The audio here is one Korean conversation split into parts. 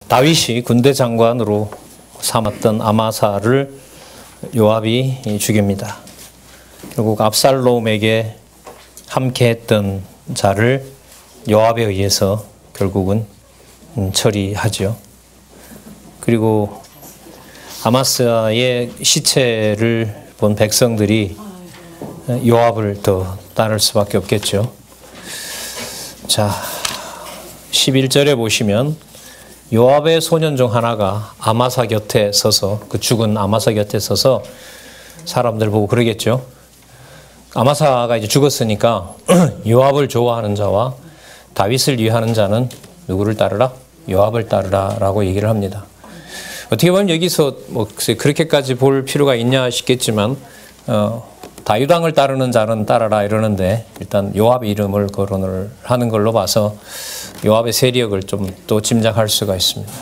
다윗이 군대 장관으로 삼았던 아마사를 요압이 죽입니다. 결국 압살롬에게 함께했던 자를 요압에 의해서 결국은 처리하죠. 그리고 아마사의 시체를 본 백성들이 요압을 더 따를 수밖에 없겠죠. 자, 11절에 보시면 요압의 소년 중 하나가 아마사 곁에 서서, 그 죽은 아마사 곁에 서서 사람들 보고 그러겠죠. 아마사가 이제 죽었으니까 요압을 좋아하는 자와 다윗을 위하는 자는 누구를 따르라? 요압을 따르라 라고 얘기를 합니다. 어떻게 보면 여기서 뭐 그렇게까지 볼 필요가 있냐 싶겠지만 다윗 왕을 따르는 자는 따르라 이러는데 일단 요압 이름을 거론을 하는 걸로 봐서 요압의 세력을 좀 또 짐작할 수가 있습니다.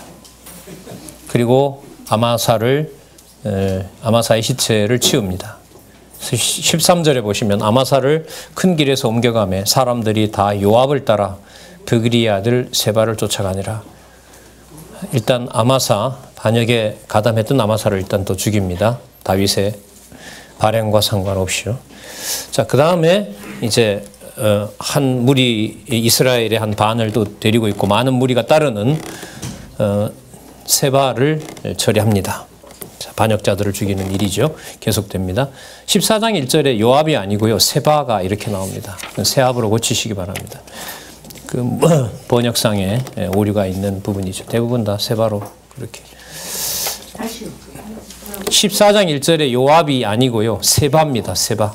그리고 아마사의 시체를 치웁니다. 13절에 보시면 아마사를 큰 길에서 옮겨가매 사람들이 다 요압을 따라 브그리의 아들 세바를 쫓아가니라. 일단 아마사, 반역에 가담했던 아마사를 일단 또 죽입니다. 다윗의 발행과 상관없이요. 자, 그 다음에 이제 한 무리, 이스라엘의 한 반을 또 데리고 있고 많은 무리가 따르는 세바를 처리합니다. 자, 반역자들을 죽이는 일이죠. 계속됩니다. 14장 1절에 요압이 아니고요, 세바가 이렇게 나옵니다. 세압으로 고치시기 바랍니다. 그 번역상에 오류가 있는 부분이죠. 대부분 다 세바로 그렇게. 14장 1절에 요압이 아니고요, 세바입니다. 세바.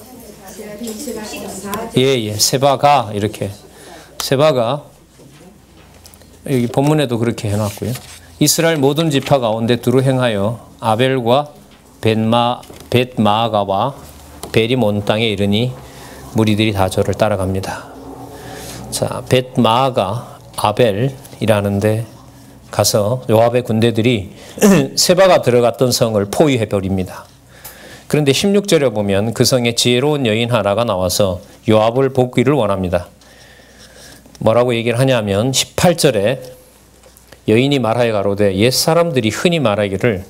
예, 세바가 이렇게. 세바가 여기 본문에도 그렇게 해놨고요. 이스라엘 모든 지파 가운데 두루 행하여 아벨과 벳마아가와 벨임 온 땅에 이르니 무리들이 다 저를 따라갑니다. 자, 벳마아가 아벨이라는데 가서 요압의 군대들이 세바가 들어갔던 성을 포위해버립니다. 그런데 16절에 보면 그 성에 지혜로운 여인 하나가 나와서 요압을 복귀를 원합니다. 뭐라고 얘기를 하냐면 18절에 여인이 말하여 가로되 옛사람들이 흔히 말하기를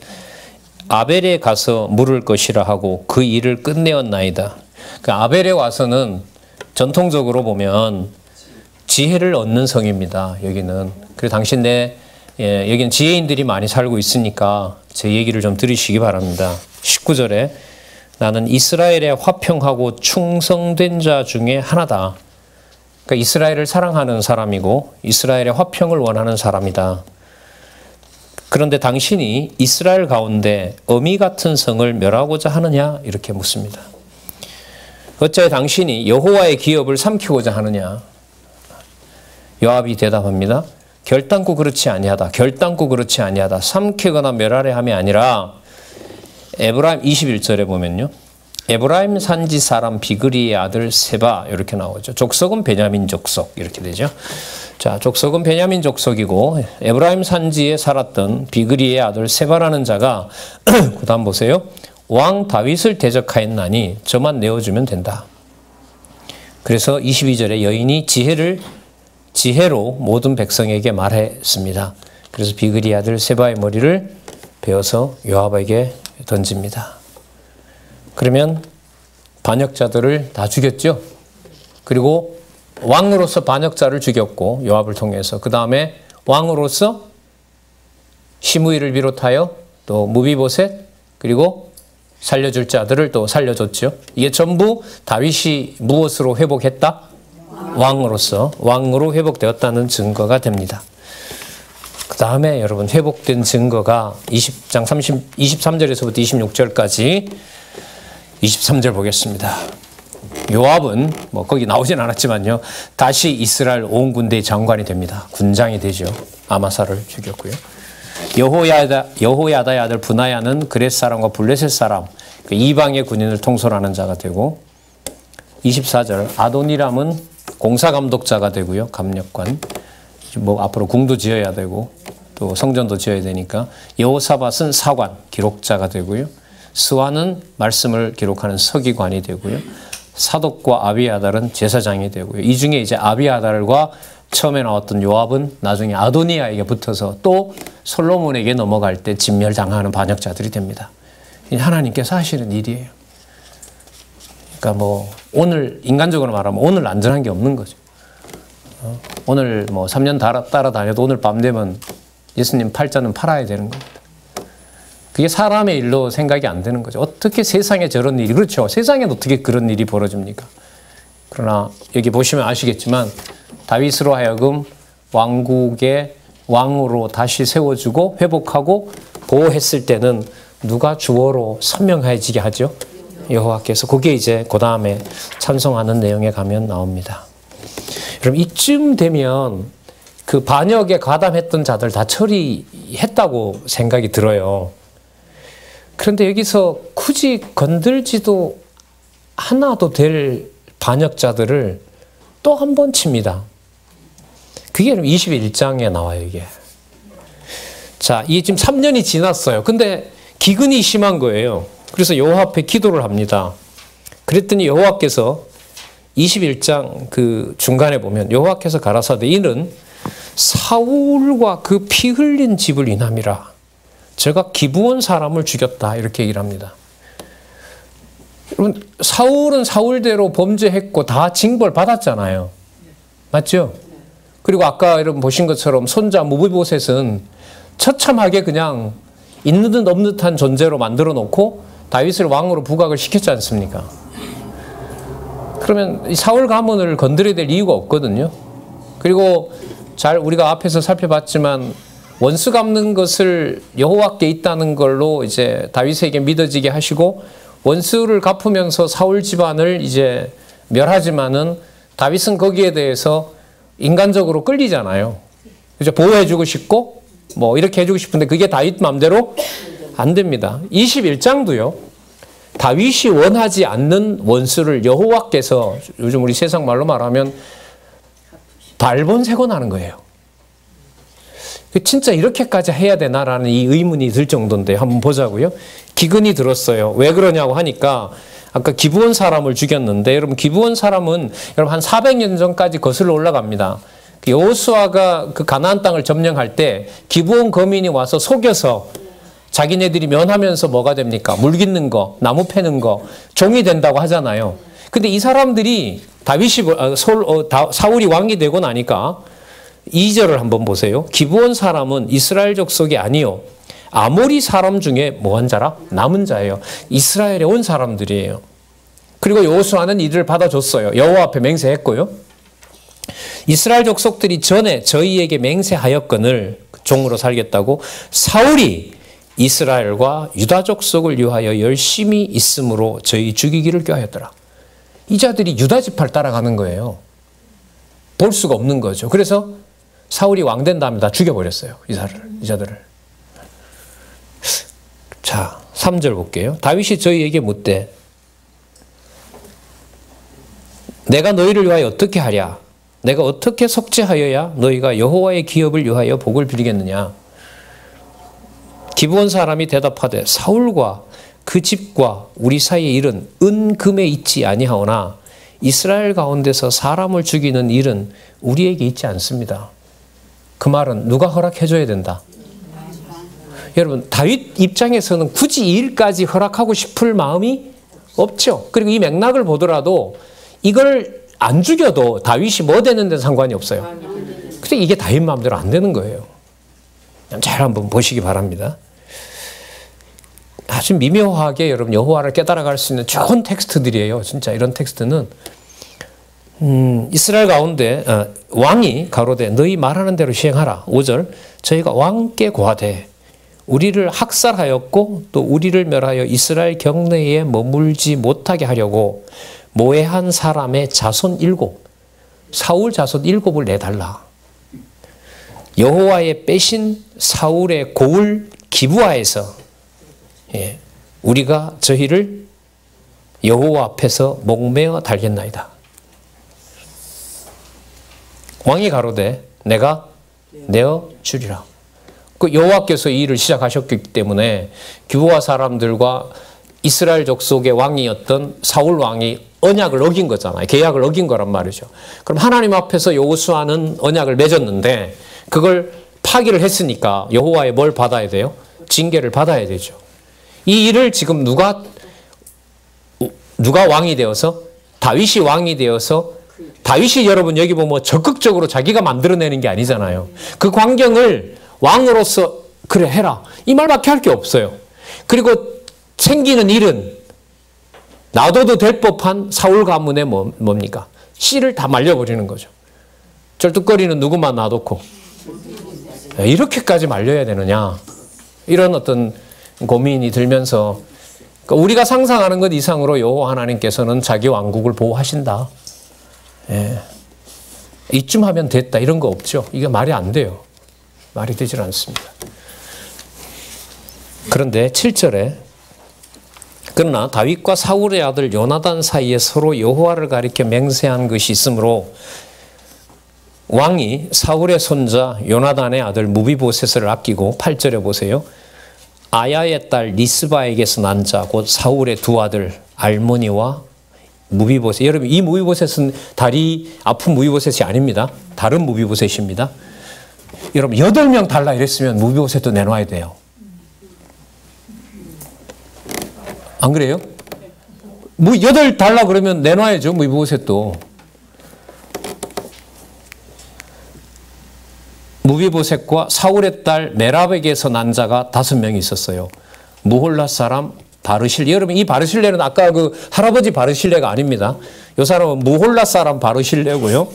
아벨에 가서 물을 것이라 하고 그 일을 끝내었나이다. 그 아벨에 와서는 전통적으로 보면 지혜를 얻는 성입니다. 여기는. 그래서 당신 여기는 지혜인들이 많이 살고 있으니까 제 얘기를 좀 들으시기 바랍니다. 19절에 나는 이스라엘의 화평하고 충성된 자 중에 하나다. 그러니까 이스라엘을 사랑하는 사람이고 이스라엘의 화평을 원하는 사람이다. 그런데 당신이 이스라엘 가운데 어미 같은 성을 멸하고자 하느냐? 이렇게 묻습니다. 어째 당신이 여호와의 기업을 삼키고자 하느냐? 요압이 대답합니다. 결단코 그렇지 아니하다. 결단코 그렇지 아니하다. 삼키거나 멸하려 함이 아니라 에브라임 21절에 보면요. 에브라임 산지 사람 비그리의 아들 세바 이렇게 나오죠. 족속은 베냐민 족속 이렇게 되죠. 자, 족속은 베냐민 족속이고 에브라임 산지에 살았던 비그리의 아들 세바라는 자가 그 다음 보세요. 왕 다윗을 대적하였나니 저만 내어주면 된다. 그래서 22절에 여인이 지혜로 모든 백성에게 말했습니다. 그래서 비그리 아들 세바의 머리를 베어서 요압에게 던집니다. 그러면 반역자들을 다 죽였죠. 그리고 왕으로서 반역자를 죽였고 요압을 통해서 그 다음에 왕으로서 시므이를 비롯하여 또 무비보셋 그리고 살려줄 자들을 또 살려줬죠. 이게 전부 다윗이 무엇으로 회복했다? 왕으로 회복되었다는 증거가 됩니다. 그 다음에 여러분 회복된 증거가 20장 23절에서부터 26절까지 23절 보겠습니다. 요압은 뭐 거기 나오진 않았지만요. 다시 이스라엘 온 군대의 장관이 됩니다. 군장이 되죠. 아마사를 죽였고요. 여호야다의 아들 브나야는 그렛 사람과 블레셋 사람 그 이방의 군인을 통솔하는 자가 되고 24절 아도니람은 공사감독자가 되고요. 감력관. 뭐 앞으로 궁도 지어야 되고 또 성전도 지어야 되니까 여호사밧은 사관, 기록자가 되고요. 스와는 말씀을 기록하는 서기관이 되고요. 사독과 아비아달은 제사장이 되고요. 이 중에 이제 아비아달과 처음에 나왔던 요압은 나중에 아도니아에게 붙어서 또 솔로몬에게 넘어갈 때 진멸당하는 반역자들이 됩니다. 하나님께서 하시는 일이에요. 그러니까 뭐 오늘 인간적으로 말하면 오늘 안전한 게 없는 거죠. 오늘 뭐 3년 따라다녀도 오늘 밤 되면 예수님 팔자는 팔아야 되는 겁니다. 그게 사람의 일로 생각이 안 되는 거죠. 어떻게 세상에 저런 일이, 그렇죠. 세상엔 어떻게 그런 일이 벌어집니까? 그러나 여기 보시면 아시겠지만 다윗으로 하여금 왕국의 왕으로 다시 세워주고 회복하고 보호했을 때는 누가 주어로 선명해지게 하죠? 여호와께서. 그게 이제 그 다음에 찬송하는 내용에 가면 나옵니다. 여러분 이쯤 되면 그 반역에 가담했던 자들 다 처리했다고 생각이 들어요. 그런데 여기서 굳이 건들지도 않아도 될 반역자들을 또 한 번 칩니다. 그게 21장에 나와요, 이게. 자, 이게 지금 3년이 지났어요. 근데 기근이 심한 거예요. 그래서 여호와 앞에 기도를 합니다. 그랬더니 여호와께서 21장 그 중간에 보면 여호와께서 가라사대 이는 사울과 그 피 흘린 집을 인함이라. 제가 기브온 사람을 죽였다. 이렇게 얘기를 합니다. 여러분, 사울은 사울대로 범죄했고 다 징벌 받았잖아요. 맞죠? 그리고 아까 여러분 보신 것처럼 손자 무비보셋은 처참하게 그냥 있는 듯 없는 듯한 존재로 만들어 놓고 다윗을 왕으로 부각을 시켰지 않습니까? 그러면 사울 가문을 건드려야 될 이유가 없거든요. 그리고 잘 우리가 앞에서 살펴봤지만 원수 갚는 것을 여호와께 있다는 걸로 이제 다윗에게 믿어지게 하시고 원수를 갚으면서 사울 집안을 이제 멸하지만은 다윗은 거기에 대해서 인간적으로 끌리잖아요. 그죠? 보호해주고 싶고 뭐 이렇게 해주고 싶은데 그게 다윗 마음대로 안 됩니다. 21장도요. 다윗이 원하지 않는 원수를 여호와께서 요즘 우리 세상 말로 말하면 발본색원하는 거예요. 진짜 이렇게까지 해야 되나라는 이 의문이 들 정도인데 한번 보자고요. 기근이 들었어요. 왜 그러냐고 하니까 아까 기브온 사람을 죽였는데 여러분 기브온 사람은 여러분 한 400년 전까지 거슬러 올라갑니다. 여호수아가 그 가나안 땅을 점령할 때 기브온 거민이 와서 속여서 자기네들이 면하면서 뭐가 됩니까? 물 깃는 거, 나무 패는 거, 종이 된다고 하잖아요. 근데 이 사람들이 사울이 왕이 되고 나니까 2절을 한번 보세요. 기브온 사람은 이스라엘 족속이 아니요 아모리 사람 중에 뭐한 자라? 남은 자예요. 이스라엘에 온 사람들이에요. 그리고 여호수아는 이들을 받아줬어요. 여호와 앞에 맹세했고요. 이스라엘 족속들이 전에 저희에게 맹세하였거늘 종으로 살겠다고 사울이 이스라엘과 유다 족속을 위하여 열심히 있으므로 저희 죽이기를 꾀하였더라. 이 자들이 유다 지파를 따라가는 거예요. 볼 수가 없는 거죠. 그래서 사울이 왕 된 다음에 다 죽여버렸어요. 이 자들을. 자, 3절 볼게요. 다윗이 저희에게 묻되 내가 너희를 위하여 어떻게 하랴? 내가 어떻게 속죄하여야 너희가 여호와의 기업을 위하여 복을 빌리겠느냐? 기브온 사람이 대답하되 사울과 그 집과 우리 사이의 일은 은금에 있지 아니하오나 이스라엘 가운데서 사람을 죽이는 일은 우리에게 있지 않습니다. 그 말은 누가 허락해줘야 된다? 여러분 다윗 입장에서는 굳이 이 일까지 허락하고 싶을 마음이 없죠. 그리고 이 맥락을 보더라도 이걸 안 죽여도 다윗이 뭐 되는 데는 상관이 없어요. 근데 이게 다윗 마음대로 안 되는 거예요. 잘 한번 보시기 바랍니다. 아주 미묘하게 여러분 여호와를 깨달아갈 수 있는 좋은 텍스트들이에요. 진짜 이런 텍스트는 이스라엘 가운데 왕이 가로되 너희 말하는 대로 시행하라. 5절 저희가 왕께 고하되 우리를 학살하였고 또 우리를 멸하여 이스라엘 경내에 머물지 못하게 하려고 모해한 사람의 자손 7 사울 자손 7을 내달라. 여호와의 빼신 사울의 고을 기브아에서 우리가 저희를 여호와 앞에서 목매어 달겠나이다. 왕이 가로되 내가 내어 주리라. 그 여호와께서 이 일을 시작하셨기 때문에 기브아 사람들과 이스라엘 족속의 왕이었던 사울 왕이 언약을 어긴 거잖아요. 계약을 어긴 거란 말이죠. 그럼 하나님 앞에서 여호수아는 언약을 맺었는데 그걸 파기를 했으니까 여호와의 뭘 받아야 돼요? 징계를 받아야 되죠. 이 일을 지금 누가 왕이 되어서, 다윗이 왕이 되어서, 다윗이 여러분 여기 보면 적극적으로 자기가 만들어내는 게 아니잖아요. 그 광경을 왕으로서 그래 해라 이 말밖에 할 게 없어요. 그리고 생기는 일은 놔둬도 될 법한 사울 가문의 뭡니까? 씨를 다 말려버리는 거죠. 쩔뚝거리는 누구만 놔놓고 이렇게까지 말려야 되느냐, 이런 어떤 고민이 들면서 우리가 상상하는 것 이상으로 여호와 하나님께서는 자기 왕국을 보호하신다. 예. 이쯤 하면 됐다 이런 거 없죠. 이게 말이 안 돼요. 말이 되질 않습니다. 그런데 7절에 그러나 다윗과 사울의 아들 요나단 사이에 서로 여호와를 가리켜 맹세한 것이 있으므로 왕이 사울의 손자 요나단의 아들 무비보셋을 아끼고 8절에 보세요. 아야의 딸 리스바에게서 난 자 곧 사울의 두 아들 알모니와 무비보셋. 여러분 이 무비보셋은 다리 아픈 무비보셋이 아닙니다. 다른 무비보셋입니다. 여러분 8명 달라 이랬으면 무비보셋도 내놔야 돼요. 안 그래요? 뭐 8 달라 그러면 내놔야죠. 무비보셋도. 무비보셋과 사울의 딸 메랍에게서 난 자가 5명이 있었어요. 무홀라 사람 바르실레. 여러분 이 바르실레는 아까 그 할아버지 바르실레가 아닙니다. 이 사람은 무홀라 사람 바르실레고요.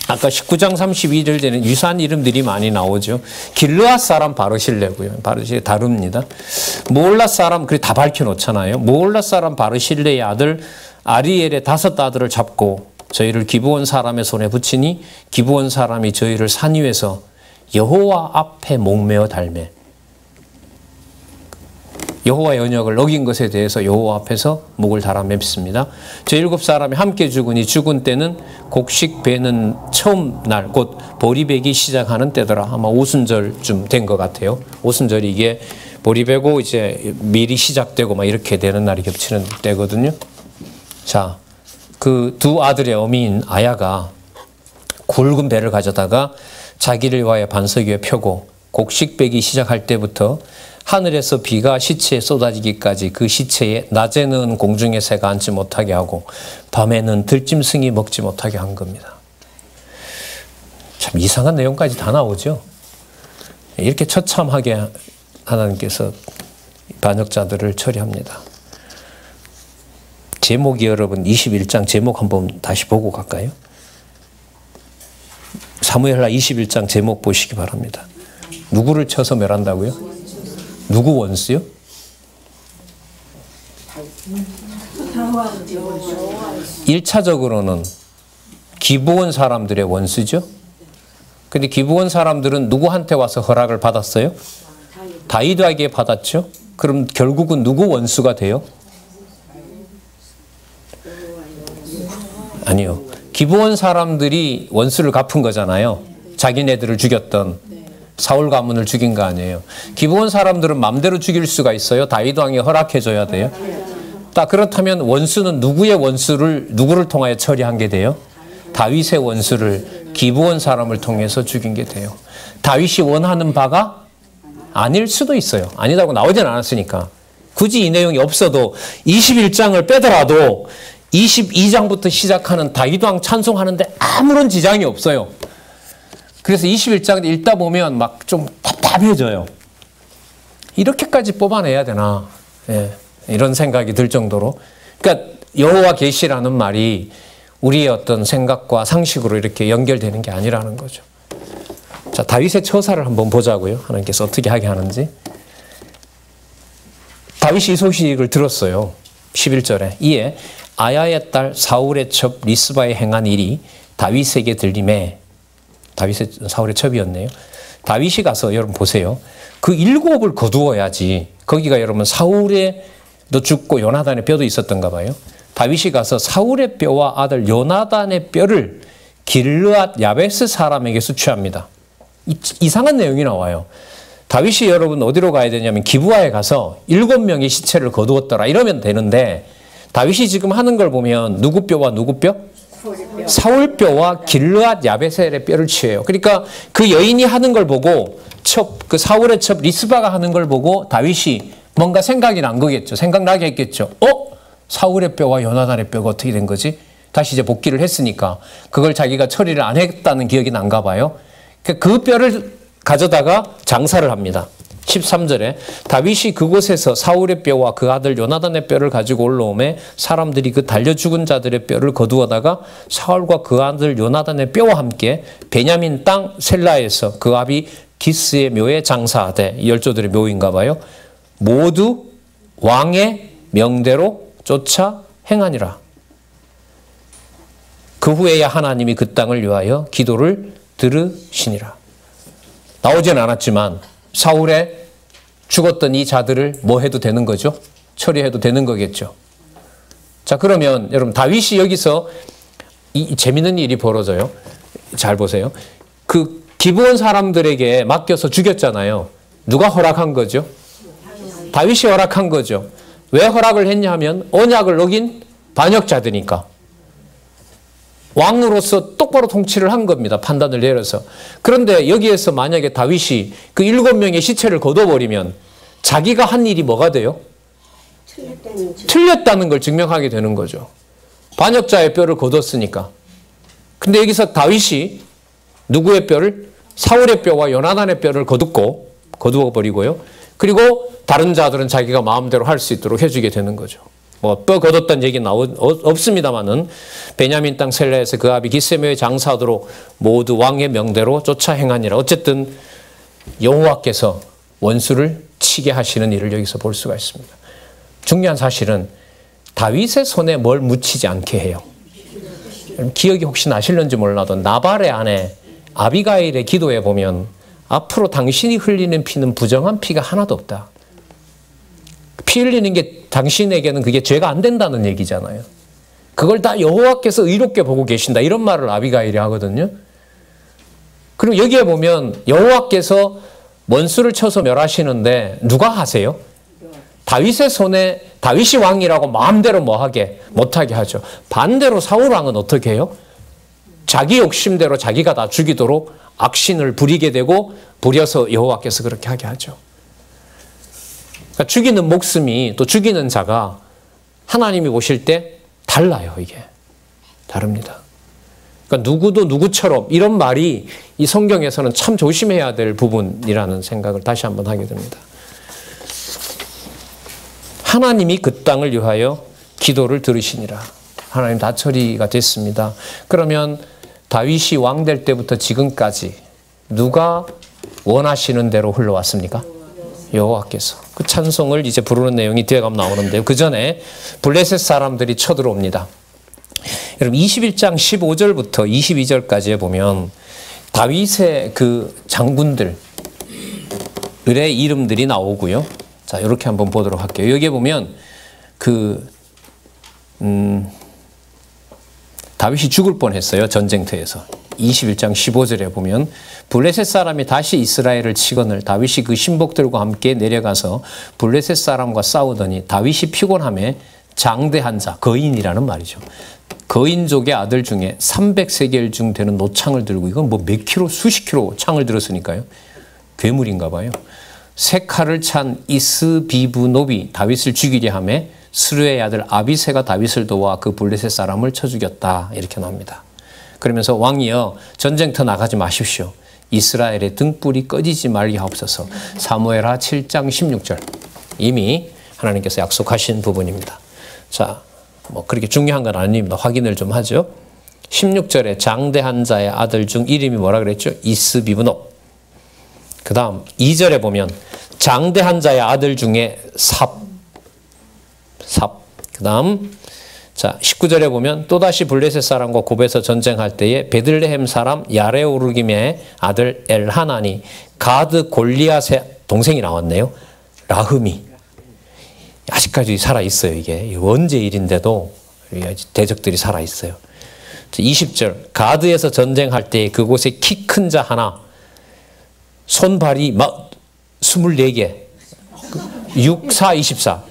아까 19장 32절 되는 유사한 이름들이 많이 나오죠. 길르앗 사람 바르실레고요. 바르실레 다릅니다. 무홀라 사람 그래 다 밝혀놓잖아요. 무홀라 사람 바르실레의 아들 아리엘의 5 아들을 잡고 저희를 기브온 사람의 손에 붙이니 기브온 사람이 저희를 산 위에서 여호와 앞에 목매어 달매. 여호와의 언약을 어긴 것에 대해서 여호와 앞에서 목을 달아 맵습니다. 저 7 사람이 함께 죽으니 죽은 때는 곡식 베는 처음 날 곧 보리배기 시작하는 때더라. 아마 오순절쯤 된 것 같아요. 오순절이 이게 보리배고 이제 밀이 시작되고 막 이렇게 되는 날이 겹치는 때거든요. 자, 그 두 아들의 어미인 아야가 굵은 배를 가져다가 자기를 위하여 반석 위에 펴고 곡식 베기 시작할 때부터 하늘에서 비가 시체에 쏟아지기까지 그 시체에 낮에는 공중의 새가 앉지 못하게 하고 밤에는 들짐승이 먹지 못하게 한 겁니다. 참 이상한 내용까지 다 나오죠. 이렇게 처참하게 하나님께서 반역자들을 처리합니다. 제목이 여러분 21장 제목 한번 다시 보고 갈까요? 사무엘하 21장 제목 보시기 바랍니다. 누구를 쳐서 멸한다고요? 누구 원수요? 1차적으로는 기브온 사람들의 원수죠. 근데 기브온 사람들은 누구한테 와서 허락을 받았어요? 다윗에게 받았죠. 그럼 결국은 누구 원수가 돼요? 아니요. 기브온 사람들이 원수를 갚은 거잖아요. 자기네들을 죽였던 사울 가문을 죽인 거 아니에요. 기브온 사람들은 마음대로 죽일 수가 있어요? 다윗 왕이 허락해 줘야 돼요? 딱 그렇다면 원수는 누구를 통하여 처리한 게 돼요? 다윗의 원수를 기브온 사람을 통해서 죽인 게 돼요. 다윗이 원하는 바가 아닐 수도 있어요. 아니다고 나오진 않았으니까. 굳이 이 내용이 없어도 21장을 빼더라도 22장부터 시작하는 다윗 왕 찬송하는데 아무런 지장이 없어요. 그래서 21장 읽다 보면 막 좀 답답해져요. 이렇게까지 뽑아내야 되나? 예, 이런 생각이 들 정도로. 그러니까 여호와 계시라는 말이 우리의 어떤 생각과 상식으로 이렇게 연결되는 게 아니라는 거죠. 자, 다윗의 처사를 한번 보자고요. 하나님께서 어떻게 하게 하는지. 다윗이 이 소식을 들었어요. 11절에. 이에 아야의 딸 사울의 첩 리스바에 행한 일이 다윗에게 들림에, 다윗의 사울의 첩이었네요. 다윗이 가서 여러분 보세요. 그 7을 거두어야지. 거기가 여러분 사울의도 죽고 요나단의 뼈도 있었던가 봐요. 다윗이 가서 사울의 뼈와 아들 요나단의 뼈를 길르앗 야베스 사람에게서 취합니다. 이상한 내용이 나와요. 다윗이 여러분 어디로 가야 되냐면 기브아에 가서 7명의 시체를 거두었더라 이러면 되는데, 다윗이 지금 하는 걸 보면 누구 뼈와 누구 뼈? 사울뼈와 길르앗 야베셀의 뼈를 취해요. 그러니까 그 여인이 하는 걸 보고 그 사울의 첩 리스바가 하는 걸 보고 다윗이 뭔가 생각이 난 거겠죠. 생각나게 했겠죠. 사울의 뼈와 요나단의 뼈가 어떻게 된 거지? 다시 이제 복귀를 했으니까 그걸 자기가 처리를 안 했다는 기억이 난가 봐요. 그 뼈를 가져다가 장사를 합니다. 13절에 다윗이 그곳에서 사울의 뼈와 그 아들 요나단의 뼈를 가지고 올라오매 사람들이 그 달려 죽은 자들의 뼈를 거두어다가 사울과 그 아들 요나단의 뼈와 함께 베냐민 땅 셀라에서 그 아비 기스의 묘에 장사하되, 열조들의 묘인가 봐요. 모두 왕의 명대로 쫓아 행하니라. 그 후에야 하나님이 그 땅을 위하여 기도를 들으시니라. 나오지는 않았지만 사울의 죽었던 이 자들을 뭐 해도 되는 거죠? 처리해도 되는 거겠죠. 자, 그러면 여러분 다윗이 여기서 이 재밌는 일이 벌어져요. 잘 보세요. 그 기브온 사람들에게 맡겨서 죽였잖아요. 누가 허락한 거죠? 다윗이 허락한 거죠. 왜 허락을 했냐 하면 언약을 어긴 반역자들이니까. 왕으로서 똑바로 통치를 한 겁니다. 판단을 내려서. 그런데 여기에서 만약에 다윗이 그 7명의 시체를 거둬버리면 자기가 한 일이 뭐가 돼요? 틀렸다는 걸 증명하게 되는 거죠. 반역자의 뼈를 거뒀으니까. 근데 여기서 다윗이 누구의 뼈를? 사울의 뼈와 요나단의 뼈를 거두어버리고요. 그리고 다른 자들은 자기가 마음대로 할 수 있도록 해주게 되는 거죠. 뭐 뼈 거뒀다는 얘기는 없습니다만은 베냐민 땅 셀라에서 그 아비 기스의 장사하도록 모두 왕의 명대로 쫓아 행하니라. 어쨌든 여호와께서 원수를 치게 하시는 일을 여기서 볼 수가 있습니다. 중요한 사실은 다윗의 손에 뭘 묻히지 않게 해요. 기억이 혹시 나실는지 몰라도 나발의 아내 아비가일의 기도에 보면 앞으로 당신이 흘리는 피는 부정한 피가 하나도 없다. 피 흘리는 게 당신에게는 그게 죄가 안 된다는 얘기잖아요. 그걸 다 여호와께서 의롭게 보고 계신다. 이런 말을 아비가일이 하거든요. 그리고 여기에 보면 여호와께서 원수를 쳐서 멸하시는데 누가 하세요? 다윗의 손에 다윗이 왕이라고 마음대로 못하게 하죠. 반대로 사울 왕은 어떻게 해요? 자기 욕심대로 자기가 다 죽이도록 악신을 부리게 되고 부려서 여호와께서 그렇게 하게 하죠. 그러니까 죽이는 목숨이 또 죽이는 자가 하나님이 보실 때 달라요. 이게 다릅니다. 그러니까 누구도 누구처럼 이런 말이 이 성경에서는 참 조심해야 될 부분이라는 생각을 다시 한번 하게 됩니다. 하나님이 그 땅을 위하여 기도를 들으시니라. 하나님 다 처리가 됐습니다. 그러면 다윗이 왕 될 때부터 지금까지 누가 원하시는 대로 흘러왔습니까? 여호와께서. 그 찬송을 이제 부르는 내용이 뒤에 가면 나오는데요. 그 전에 블레셋 사람들이 쳐들어옵니다. 여러분 21장 15절부터 22절까지에 보면 다윗의 그 장군들의 이름들이 나오고요. 자, 이렇게 한번 보도록 할게요. 여기에 보면 다윗이 죽을 뻔했어요. 전쟁터에서. 21장 15절에 보면 블레셋 사람이 다시 이스라엘을 치거늘 다윗이 그 신복들과 함께 내려가서 블레셋 사람과 싸우더니 다윗이 피곤함에 장대한 자, 거인이라는 말이죠. 거인족의 아들 중에 300세겔 중 되는 노창을 들고, 이건 뭐 몇 킬로, 수십 킬로 창을 들었으니까요. 괴물인가 봐요. 세 칼을 찬 이스비브노비 다윗을 죽이려 하며 스루의 아들 아비새가 다윗을 도와 그 블레셋 사람을 쳐 죽였다. 이렇게 나옵니다. 그러면서 왕이여 전쟁터 나가지 마십시오. 이스라엘의 등불이 꺼지지 말게 하옵소서. 사무엘하 7장 16절. 이미 하나님께서 약속하신 부분입니다. 자, 뭐 그렇게 중요한 건 아닙니다. 확인을 좀 하죠. 16절에 장대한 자의 아들 중 이름이 뭐라 그랬죠? 이스비브노. 그 다음 2절에 보면 장대한 자의 아들 중에 삽. 그 다음 자 19절에 보면 또다시 블레셋 사람과 곱에서 전쟁할 때에 베들레헴 사람 야레오르김의 아들 엘하나니 가드 골리앗의 동생이 나왔네요. 라흠이. 아직까지 살아있어요. 이게 언제 일인데도 대적들이 살아있어요. 20절 가드에서 전쟁할 때 그곳에 키 큰 자 하나 손발이 막 24개 6, 4, 24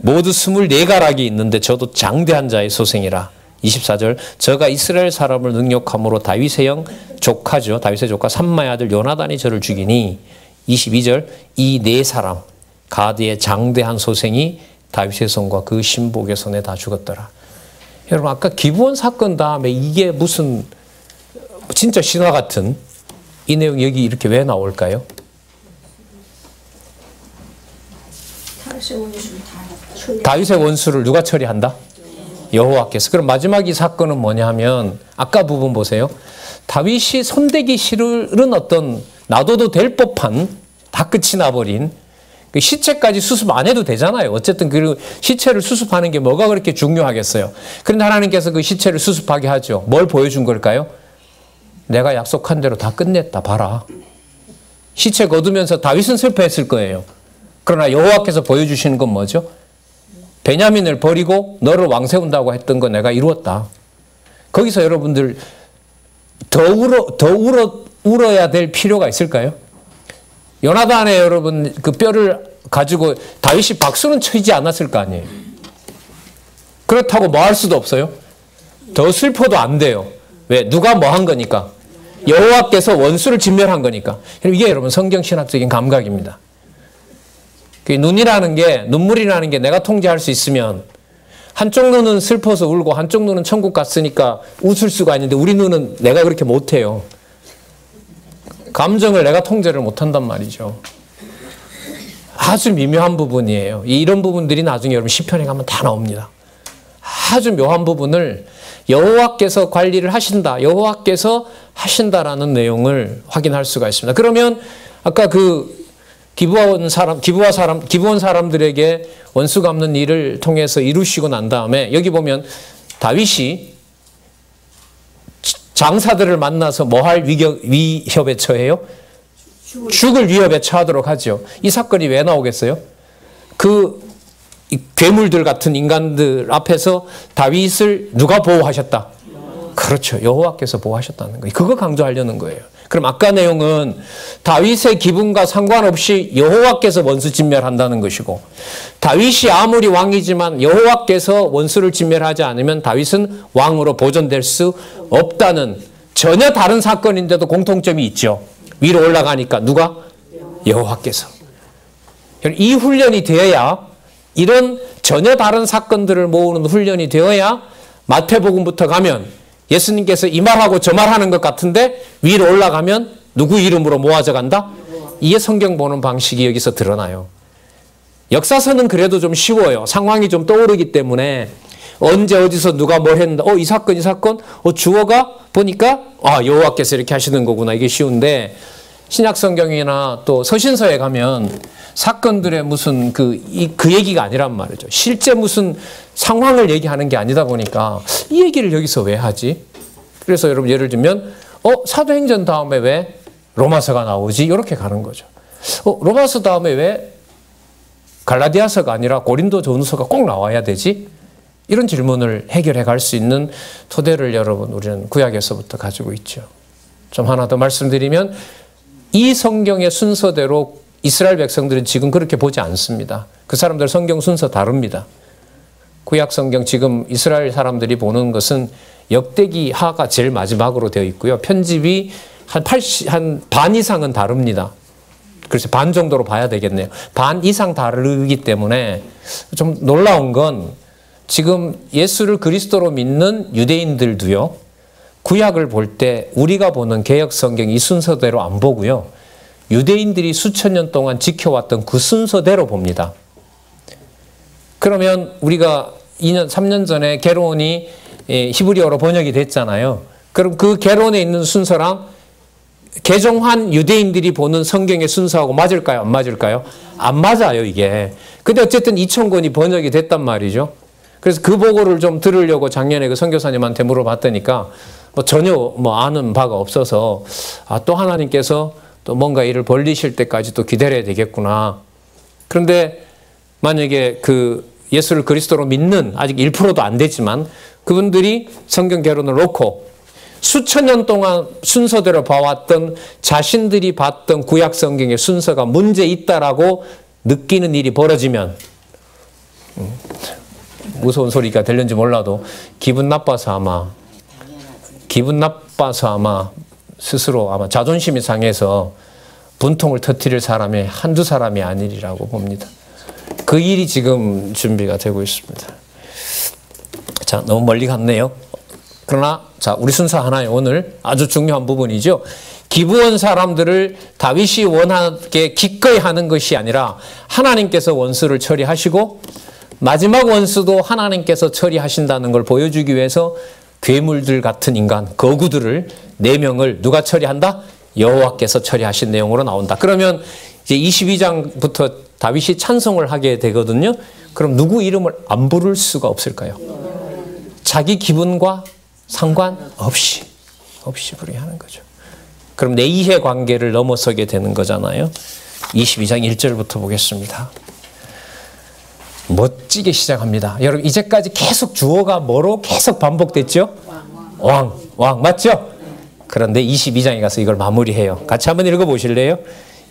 모두 24가락이 있는데 저도 장대한 자의 소생이라. 24절 저가 이스라엘 사람을 능욕함으로 다윗의 형 조카죠. 다윗의 조카 삼마의 아들 요나단이 저를 죽이니. 22절 이 네 사람 가드의 장대한 소생이 다윗의 손과 그 신복의 손에 다 죽었더라. 여러분 아까 기브온 사건 다음에 이게 무슨 진짜 신화 같은 이 내용 여기 이렇게 왜 나올까요? 다윗의 원수를 누가 처리한다? 여호와께서. 그럼 마지막 이 사건은 뭐냐 하면 아까 부분 보세요. 다윗이 손대기 싫은 어떤 놔둬도 될 법한 다 끝이 나버린 그 시체까지 수습 안 해도 되잖아요. 어쨌든 그 시체를 수습하는 게 뭐가 그렇게 중요하겠어요. 그런데 하나님께서 그 시체를 수습하게 하죠. 뭘 보여준 걸까요? 내가 약속한 대로 다 끝냈다. 봐라. 시체 거두면서 다윗은 슬퍼했을 거예요. 그러나 여호와께서 보여주시는 건 뭐죠? 베냐민을 버리고 너를 왕 세운다고 했던 거 내가 이루었다. 거기서 여러분들 더 울어야 될 필요가 있을까요? 요나단의 여러분 그 뼈를 가지고 다윗이 박수는 치지 않았을 거 아니에요. 그렇다고 뭐 할 수도 없어요. 더 슬퍼도 안 돼요. 왜? 누가 뭐 한 거니까. 여호와께서 원수를 진멸한 거니까. 이게 여러분 성경신학적인 감각입니다. 눈이라는 게, 눈물이라는 게 내가 통제할 수 있으면 한쪽 눈은 슬퍼서 울고 한쪽 눈은 천국 갔으니까 웃을 수가 있는데 우리 눈은 내가 그렇게 못해요. 감정을 내가 통제를 못한단 말이죠. 아주 미묘한 부분이에요. 이런 부분들이 나중에 여러분 시편에 가면 다 나옵니다. 아주 묘한 부분을 여호와께서 관리를 하신다. 여호와께서 하신다라는 내용을 확인할 수가 있습니다. 그러면 아까 그 기브온 사람들에게 원수 갚는 일을 통해서 이루시고 난 다음에 여기 보면 다윗이 장사들을 만나서 뭐 할 위협에 처해요? 죽을 위협에 처하도록 하죠. 이 사건이 왜 나오겠어요? 그 괴물들 같은 인간들 앞에서 다윗을 누가 보호하셨다? 그렇죠. 여호와께서 보호하셨다는 거예요. 그거 강조하려는 거예요. 그럼 아까 내용은 다윗의 기분과 상관없이 여호와께서 원수 진멸한다는 것이고, 다윗이 아무리 왕이지만 여호와께서 원수를 진멸하지 않으면 다윗은 왕으로 보존될 수 없다는 전혀 다른 사건인데도 공통점이 있죠. 위로 올라가니까 누가? 여호와께서. 이 훈련이 되어야, 이런 전혀 다른 사건들을 모으는 훈련이 되어야 마태복음부터 가면 예수님께서 이 말하고 저 말하는 것 같은데 위로 올라가면 누구 이름으로 모아져 간다? 이게 성경 보는 방식이 여기서 드러나요. 역사서는 그래도 좀 쉬워요. 상황이 좀 떠오르기 때문에 언제 어디서 누가 뭘 했는데 이 사건 주어가 보니까 여호와께서 이렇게 하시는 거구나. 이게 쉬운데 신약 성경이나 또 서신서에 가면 사건들의 무슨 그 얘기가 아니란 말이죠. 실제 무슨 상황을 얘기하는 게 아니다 보니까 이 얘기를 여기서 왜 하지? 그래서 여러분 예를 들면 사도행전 다음에 왜 로마서가 나오지? 이렇게 가는 거죠. 로마서 다음에 왜 갈라디아서가 아니라 고린도전서가 꼭 나와야 되지? 이런 질문을 해결해 갈 수 있는 토대를 여러분 우리는 구약에서부터 가지고 있죠. 좀 하나 더 말씀드리면 이 성경의 순서대로 이스라엘 백성들은 지금 그렇게 보지 않습니다. 그 사람들 성경 순서 다릅니다. 구약 성경 지금 이스라엘 사람들이 보는 것은 역대기 하가 제일 마지막으로 되어 있고요. 편집이 한 반 이상은 다릅니다. 그래서 반 정도로 봐야 되겠네요. 반 이상 다르기 때문에 좀 놀라운 건 지금 예수를 그리스도로 믿는 유대인들도요. 구약을 볼 때 우리가 보는 개역 성경 이 순서대로 안 보고요. 유대인들이 수천 년 동안 지켜왔던 그 순서대로 봅니다. 그러면 우리가 2년, 3년 전에 개론이 히브리어로 번역이 됐잖아요. 그럼 그 개론에 있는 순서랑 개종한 유대인들이 보는 성경의 순서하고 맞을까요? 안 맞을까요? 안 맞아요, 이게. 근데 어쨌든 2000권이 번역이 됐단 말이죠. 그래서 그 보고를 좀 들으려고 작년에 그 선교사님한테 물어봤더니까 전혀 아는 바가 없어서 또 하나님께서 또 뭔가 일을 벌리실 때까지 또 기다려야 되겠구나. 그런데 만약에 그 예수를 그리스도로 믿는 아직 1%도 안 되지만 그분들이 성경 개론을 놓고 수천 년 동안 순서대로 봐왔던 자신들이 봤던 구약 성경의 순서가 문제 있다라고 느끼는 일이 벌어지면 무서운 소리가 들렸는지 몰라도 기분 나빠서 아마 스스로 아마 자존심이 상해서 분통을 터뜨릴 사람이 한두 사람이 아니리라고 봅니다. 그 일이 지금 준비가 되고 있습니다. 자, 너무 멀리 갔네요. 그러나 자, 우리 순서 하나에 오늘 아주 중요한 부분이죠. 기브온 사람들을 다윗이 원하게 기꺼이 하는 것이 아니라 하나님께서 원수를 처리하시고 마지막 원수도 하나님께서 처리하신다는 걸 보여주기 위해서 괴물들 같은 인간, 거구들을 4명을 누가 처리한다? 여호와께서 처리하신 내용으로 나온다. 그러면 이제 22장부터 다윗이 찬송을 하게 되거든요. 그럼 누구 이름을 안 부를 수가 없을까요? 자기 기분과 상관없이 부르게 하는 거죠. 그럼 내 이해관계를 넘어서게 되는 거잖아요. 22장 1절부터 보겠습니다. 멋지게 시작합니다. 여러분 이제까지 계속 주어가 뭐로 계속 반복됐죠? 왕 맞죠? 그런데 22장에 가서 이걸 마무리해요. 같이 한번 읽어보실래요?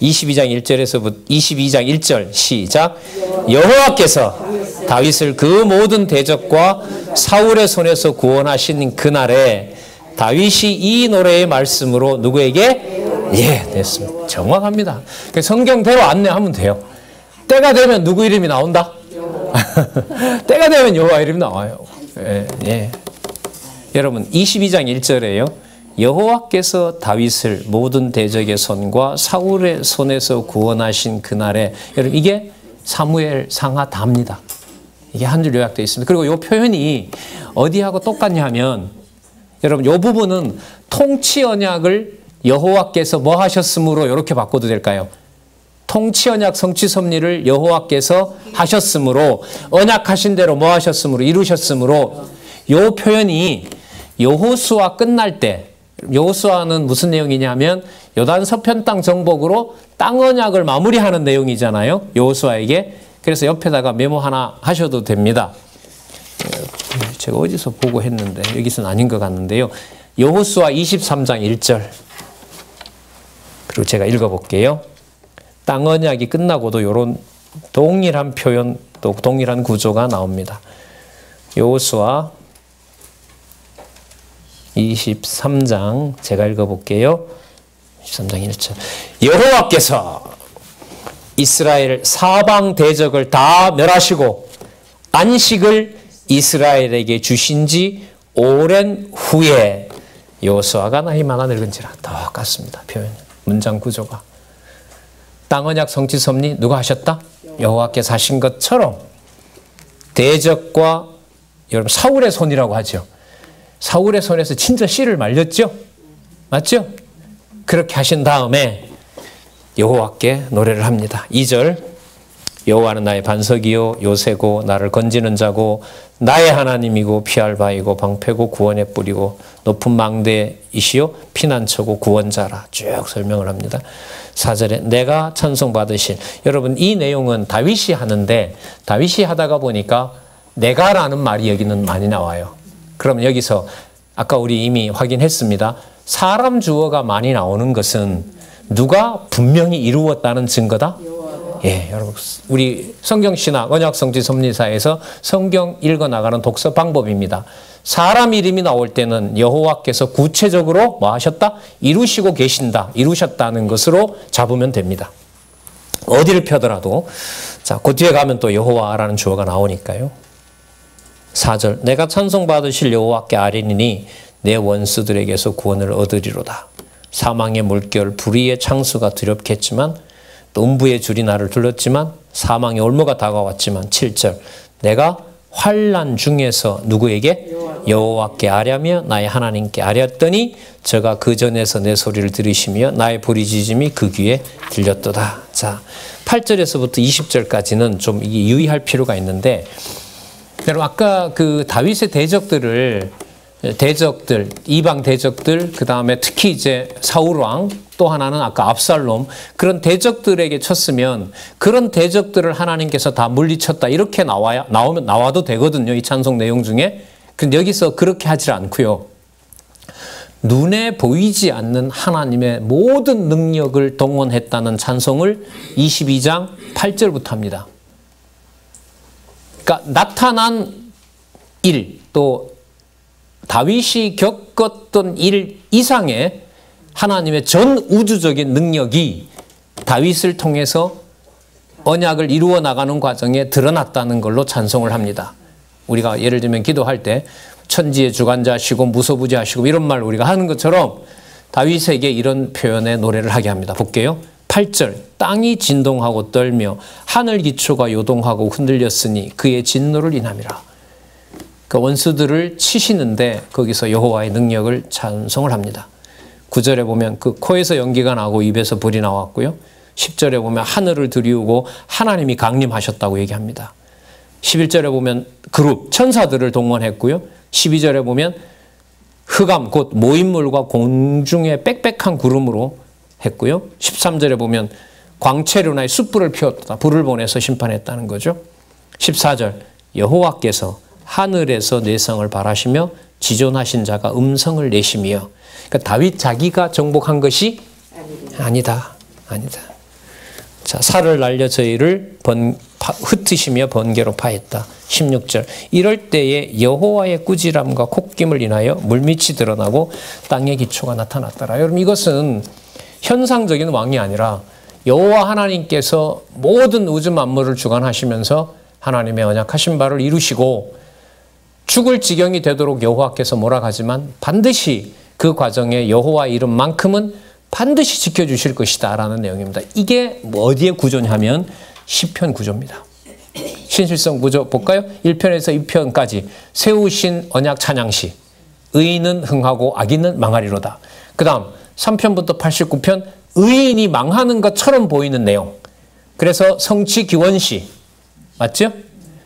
22장 1절에서부터 22장 1절 시작. 여호와께서 다윗을 그 모든 대적과 사울의 손에서 구원하신 그날에 다윗이 이 노래의 말씀으로 누구에게? 됐습니다. 정확합니다. 성경대로 안내하면 돼요. 때가 되면 누구 이름이 나온다? 때가 되면 여호와 이름이 나와요. 여러분 22장 1절에요. 여호와께서 다윗을 모든 대적의 손과 사울의 손에서 구원하신 그날에, 여러분 이게 사무엘 상하 다입니다. 이게 한 줄 요약되어 있습니다. 그리고 이 표현이 어디하고 똑같냐 하면 여러분 이 부분은 통치 언약을 여호와께서 뭐 하셨으므로 이렇게 바꿔도 될까요? 통치 언약 성취 섭리를 여호와께서 하셨으므로, 언약하신 대로 뭐 하셨으므로, 이루셨으므로, 이 표현이 여호수아 끝날 때, 여호수아는 무슨 내용이냐면 요단 서편 땅 정복으로 땅 언약을 마무리하는 내용이잖아요. 여호수아에게. 그래서 옆에다가 메모 하나 하셔도 됩니다. 제가 어디서 보고 했는데 여기서는 아닌 것 같는데요. 여호수아 23장 1절. 그리고 제가 읽어볼게요. 땅 언약이 끝나고도 이런 동일한 표현, 또 동일한 구조가 나옵니다. 여호수아 23장 제가 읽어볼게요. 23장 1절. 여호와께서 이스라엘 사방 대적을 다 멸하시고 안식을 이스라엘에게 주신 지 오랜 후에 여호수아가 나이 많아 늙은지라. 똑같습니다. 표현, 문장 구조가. 땅 언약 성취 섭리 누가 하셨다? 여호와께서 하신 것처럼 대적과, 여러분 사울의 손이라고 하죠. 사울의 손에서 진짜 씨를 말렸죠? 맞죠? 그렇게 하신 다음에 여호와께 노래를 합니다. 2절. 여호와는 나의 반석이요 요새고 나를 건지는 자고 나의 하나님이고 피할 바이고 방패고 구원의 뿌리고 높은 망대이시요 피난처고 구원자라. 쭉 설명을 합니다. 4절에 내가 찬송받으실. 여러분 이 내용은 다윗이 하는데 다윗이 하다가 보니까 내가라는 말이 여기는 많이 나와요. 그럼 여기서 아까 우리 이미 확인했습니다. 사람 주어가 많이 나오는 것은 누가 분명히 이루었다는 증거다? 여러분 우리 성경신학 언약성취 섭리사에서 성경 읽어나가는 독서 방법입니다. 사람 이름이 나올 때는 여호와께서 구체적으로 뭐 하셨다? 이루시고 계신다, 이루셨다는 것으로 잡으면 됩니다. 어디를 펴더라도. 자, 그 뒤에 가면 또 여호와라는 주어가 나오니까요. 4절. 내가 찬송받으실 여호와께 아뢰니니 내 원수들에게서 구원을 얻으리로다. 사망의 물결 불의의 창수가 두렵겠지만 또 음부의 줄이 나를 둘렀지만 사망의 올무가 다가왔지만 7절. 내가 환난 중에서 누구에게? 여호와께 아뢰며 나의 하나님께 아뢰었더니 저가 그 전에서 내 소리를 들으시며 나의 부르짖음이 그 귀에 들렸도다. 자, 8절에서부터 20절까지는 좀 유의할 필요가 있는데, 여러분 아까 그 다윗의 대적들, 이방 대적들, 그 다음에 특히 이제 사울 왕, 또 하나는 아까 압살롬, 그런 대적들에게 쳤으면 그런 대적들을 하나님께서 다 물리쳤다 이렇게 나와도 되거든요. 이 찬송 내용 중에. 근데 여기서 그렇게 하질 않고요. 눈에 보이지 않는 하나님의 모든 능력을 동원했다는 찬송을 22장 8절부터 합니다. 그러니까 나타난 일, 또 다윗이 겪었던 일 이상의 하나님의 전 우주적인 능력이 다윗을 통해서 언약을 이루어 나가는 과정에 드러났다는 걸로 찬송을 합니다. 우리가 예를 들면 기도할 때 천지의 주관자시고 무소부지하시고 이런 말 우리가 하는 것처럼 다윗에게 이런 표현의 노래를 하게 합니다. 볼게요. 8절 땅이 진동하고 떨며 하늘 기초가 요동하고 흔들렸으니 그의 진노를 인함이라. 그 원수들을 치시는데 거기서 여호와의 능력을 찬송을 합니다. 9절에 보면 그 코에서 연기가 나고 입에서 불이 나왔고요. 10절에 보면 하늘을 들이우고 하나님이 강림하셨다고 얘기합니다. 11절에 보면 그룹 천사들을 동원했고요. 12절에 보면 흑암 곧 모인물과 공중의 빽빽한 구름으로 했고요. 13절에 보면 광채로나의 숯불을 피웠다. 불을 보내서 심판했다는 거죠. 14절 여호와께서 하늘에서 내성을 바라시며 지존하신 자가 음성을 내시며. 그러니까 다윗 자기가 정복한 것이 아니다. 자, 살을 날려 저희를 흩으시며 번개로 파했다. 16절 이럴 때에 여호와의 꾸지람과 콧김을 인하여 물밑이 드러나고 땅의 기초가 나타났더라. 여러분 이것은 현상적인 왕이 아니라 여호와 하나님께서 모든 우주 만물을 주관하시면서 하나님의 언약하신 바를 이루시고 죽을 지경이 되도록 여호와께서 몰아가지만 반드시 그 과정에 여호와 이름만큼은 반드시 지켜주실 것이다 라는 내용입니다. 이게 어디에 구조냐면 시편 구조입니다. 신실성 구조 볼까요? 1편에서 2편까지 세우신 언약 찬양시 의인은 흥하고 악인은 망하리로다. 그 다음 3편부터 89편 의인이 망하는 것처럼 보이는 내용. 그래서 성취 기원시 맞죠?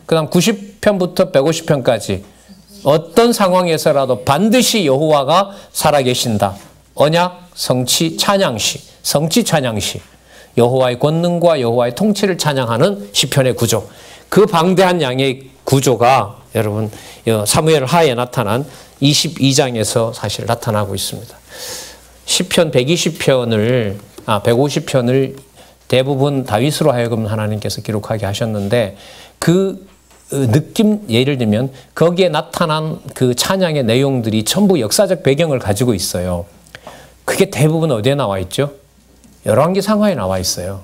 그 다음 90편부터 150편까지 어떤 상황에서라도 반드시 여호와가 살아계신다. 언약 성취 찬양시, 성취 찬양시, 여호와의 권능과 여호와의 통치를 찬양하는 시편의 구조. 그 방대한 양의 구조가 여러분 사무엘 하에 나타난 22장에서 사실 나타나고 있습니다. 시편 150편을 대부분 다윗으로 하여금 하나님께서 기록하게 하셨는데 그 느낌 예를 들면 거기에 나타난 그 찬양의 내용들이 전부 역사적 배경을 가지고 있어요. 그게 대부분 어디에 나와 있죠? 열왕기 상하에 나와 있어요.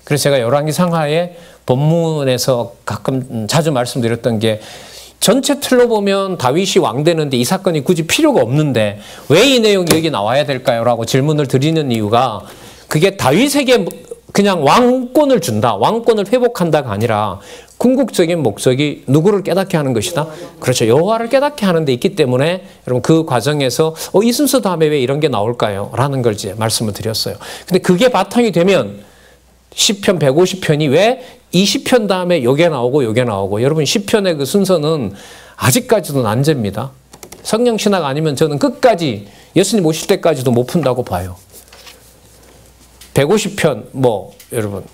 그래서 제가 열왕기 상하의 본문에서 가끔 자주 말씀드렸던 게 전체 틀로 보면 다윗이 왕 되는데 이 사건이 굳이 필요가 없는데 왜 이 내용이 여기 나와야 될까요? 라고 질문을 드리는 이유가 그게 다윗에게 그냥 왕권을 준다, 왕권을 회복한다가 아니라 궁극적인 목적이 누구를 깨닫게 하는 것이다? 그렇죠. 여호와를 깨닫게 하는 데 있기 때문에 여러분 그 과정에서 이 순서 다음에 왜 이런 게 나올까요? 라는 걸 이제 말씀을 드렸어요. 근데 그게 바탕이 되면 시편 150편이 왜 20편 다음에 요게 나오고 여러분 시편의 그 순서는 아직까지도 난제입니다. 성령신학 아니면 저는 끝까지 예수님 오실 때까지도 못 푼다고 봐요. 150편 여러분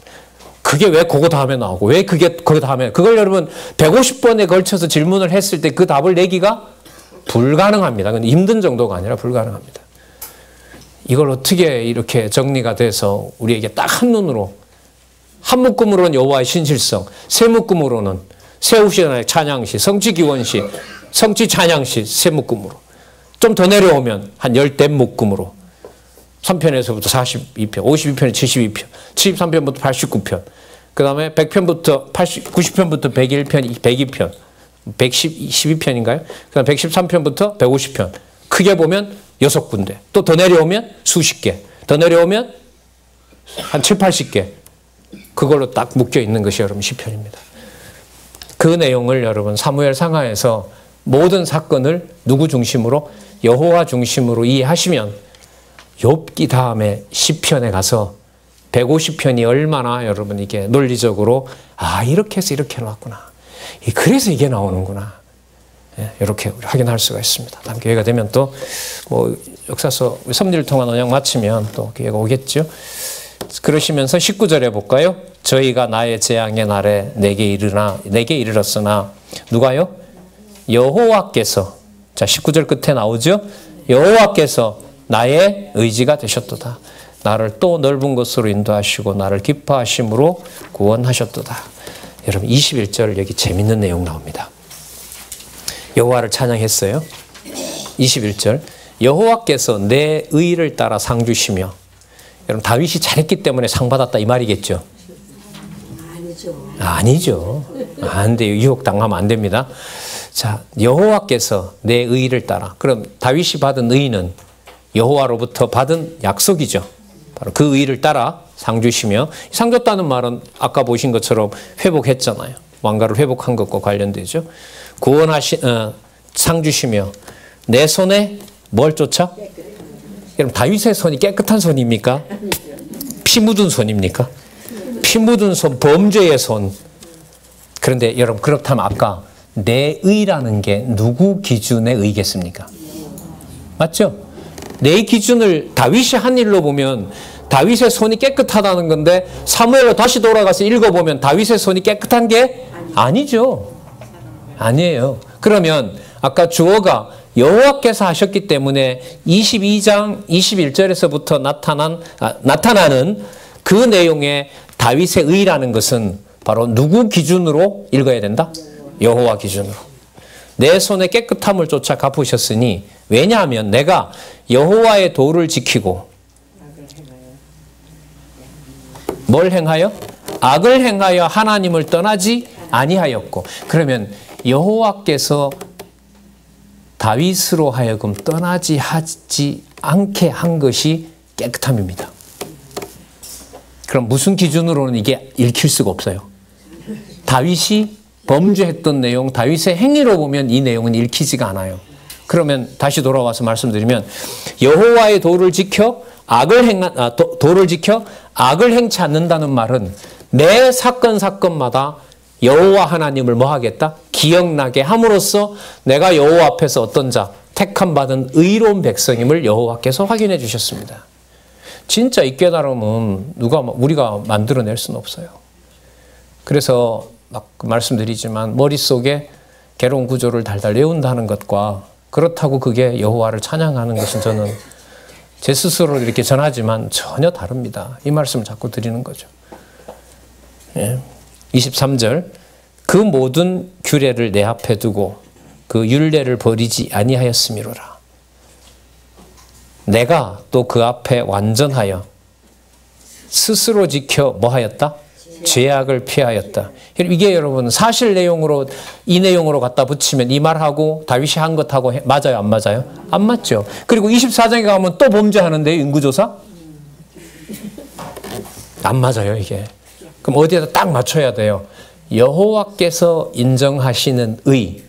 그게 왜 그거 다음에 나오고 왜 그게 그 다음에 그걸 여러분 150번에 걸쳐서 질문을 했을 때 그 답을 내기가 불가능합니다. 근데 힘든 정도가 아니라 불가능합니다. 이걸 어떻게 이렇게 정리가 돼서 우리에게 딱 한눈으로 한 묶음으로는 여호와의 신실성, 세 묶음으로는 세우시는 찬양시, 성취기원시, 성취 찬양시 세 묶음으로 좀 더 내려오면 한 10대 묶음으로 3편에서부터 42편, 52편에 72편, 73편부터 89편, 그 다음에 100편부터 90편부터 101편, 102편, 112편인가요? 그 다음 113편부터 150편. 크게 보면 6군데. 또 더 내려오면 수십 개. 더 내려오면 한 7, 80개. 그걸로 딱 묶여 있는 것이 여러분 시편입니다. 그 내용을 여러분 사무엘 상하에서 모든 사건을 누구 중심으로? 여호와 중심으로 이해하시면 욥기 다음에 시편에 가서 150편이 얼마나 여러분 이게 논리적으로 이렇게 해서 이렇게 해놨구나. 그래서 이게 나오는구나. 이렇게 확인할 수가 있습니다. 다음 기회가 되면 또 역사서 섭리를 통한 언약 마치면 또 기회가 오겠죠. 그러시면서 19절에 볼까요? 저희가 나의 재앙의 날에 내게 이르렀으나 누가요? 여호와께서 자 19절 끝에 나오죠. 여호와께서 나의 의지가 되셨도다. 나를 또 넓은 곳으로 인도하시고 나를 기뻐하심으로 구원하셨도다. 여러분 21절 여기 재밌는 내용 나옵니다. 여호와를 찬양했어요. 21절 여호와께서 내 의를 따라 상 주시며, 여러분 다윗이 잘했기 때문에 상 받았다 이 말이겠죠? 아니죠. 안 돼요. 유혹당하면 안 됩니다. 자, 여호와께서 내 의를 따라. 그럼 다윗이 받은 의는 여호와로부터 받은 약속이죠. 바로 그 의를 따라 상 주시며, 상 줬다는 말은 아까 보신 것처럼 회복했잖아요. 왕가를 회복한 것과 관련되죠. 상 주시며 내 손에 뭘 쫓아? 여러분 다윗의 손이 깨끗한 손입니까? 피 묻은 손입니까? 피 묻은 손, 범죄의 손. 그런데 여러분 그렇다면 아까 내 의라는 게 누구 기준의 의겠습니까? 맞죠? 내 기준을 다윗이 한 일로 보면 다윗의 손이 깨끗하다는 건데, 사무엘로 다시 돌아가서 읽어보면 다윗의 손이 깨끗한 게 아니죠. 아니에요. 그러면 아까 주어가 여호와께서 하셨기 때문에 22장 21절에서부터 나타나는 그 내용의 다윗의 의라는 것은 바로 누구 기준으로 읽어야 된다? 여호와 기준으로. 내 손에 깨끗함을 쫓아 갚으셨으니, 왜냐하면 내가 여호와의 도를 지키고 뭘 행하여? 악을 행하여 하나님을 떠나지 아니하였고. 그러면 여호와께서 다윗으로 하여금 떠나지 하지 않게 한 것이 깨끗함입니다. 그럼 무슨 기준으로는 이게 읽힐 수가 없어요? 다윗이 범죄했던 내용, 다윗의 행위로 보면 이 내용은 읽히지가 않아요. 그러면 다시 돌아와서 말씀드리면 여호와의 도를 지켜 악을 행치 않는다는 말은 매 사건마다 여호와 하나님을 뭐 하겠다? 기억나게 함으로써 내가 여호와 앞에서 어떤 자, 택함 받은 의로운 백성임을 여호와께서 확인해 주셨습니다. 진짜 이 깨달음은 우리가 만들어낼 수는 없어요. 그래서 막 말씀드리지만 머릿속에 괴로운 구조를 달달 외운다는 것과 그렇다고 그게 여호와를 찬양하는 것은 저는 제 스스로 이렇게 전하지만 전혀 다릅니다. 이 말씀을 자꾸 드리는 거죠. 23절 그 모든 규례를 내 앞에 두고 그 율례를 버리지 아니하였음이로라. 내가 또 그 앞에 완전하여 스스로 지켜 뭐 하였다? 죄악을 피하였다. 이게 여러분 사실 내용으로 이 내용으로 갖다 붙이면 이 말하고 다윗이 한 것하고 맞아요? 안 맞아요? 안 맞죠. 그리고 24장에 가면 또 범죄하는데요. 인구조사? 안 맞아요 이게. 그럼 어디에다 딱 맞춰야 돼요. 여호와께서 인정하시는 의,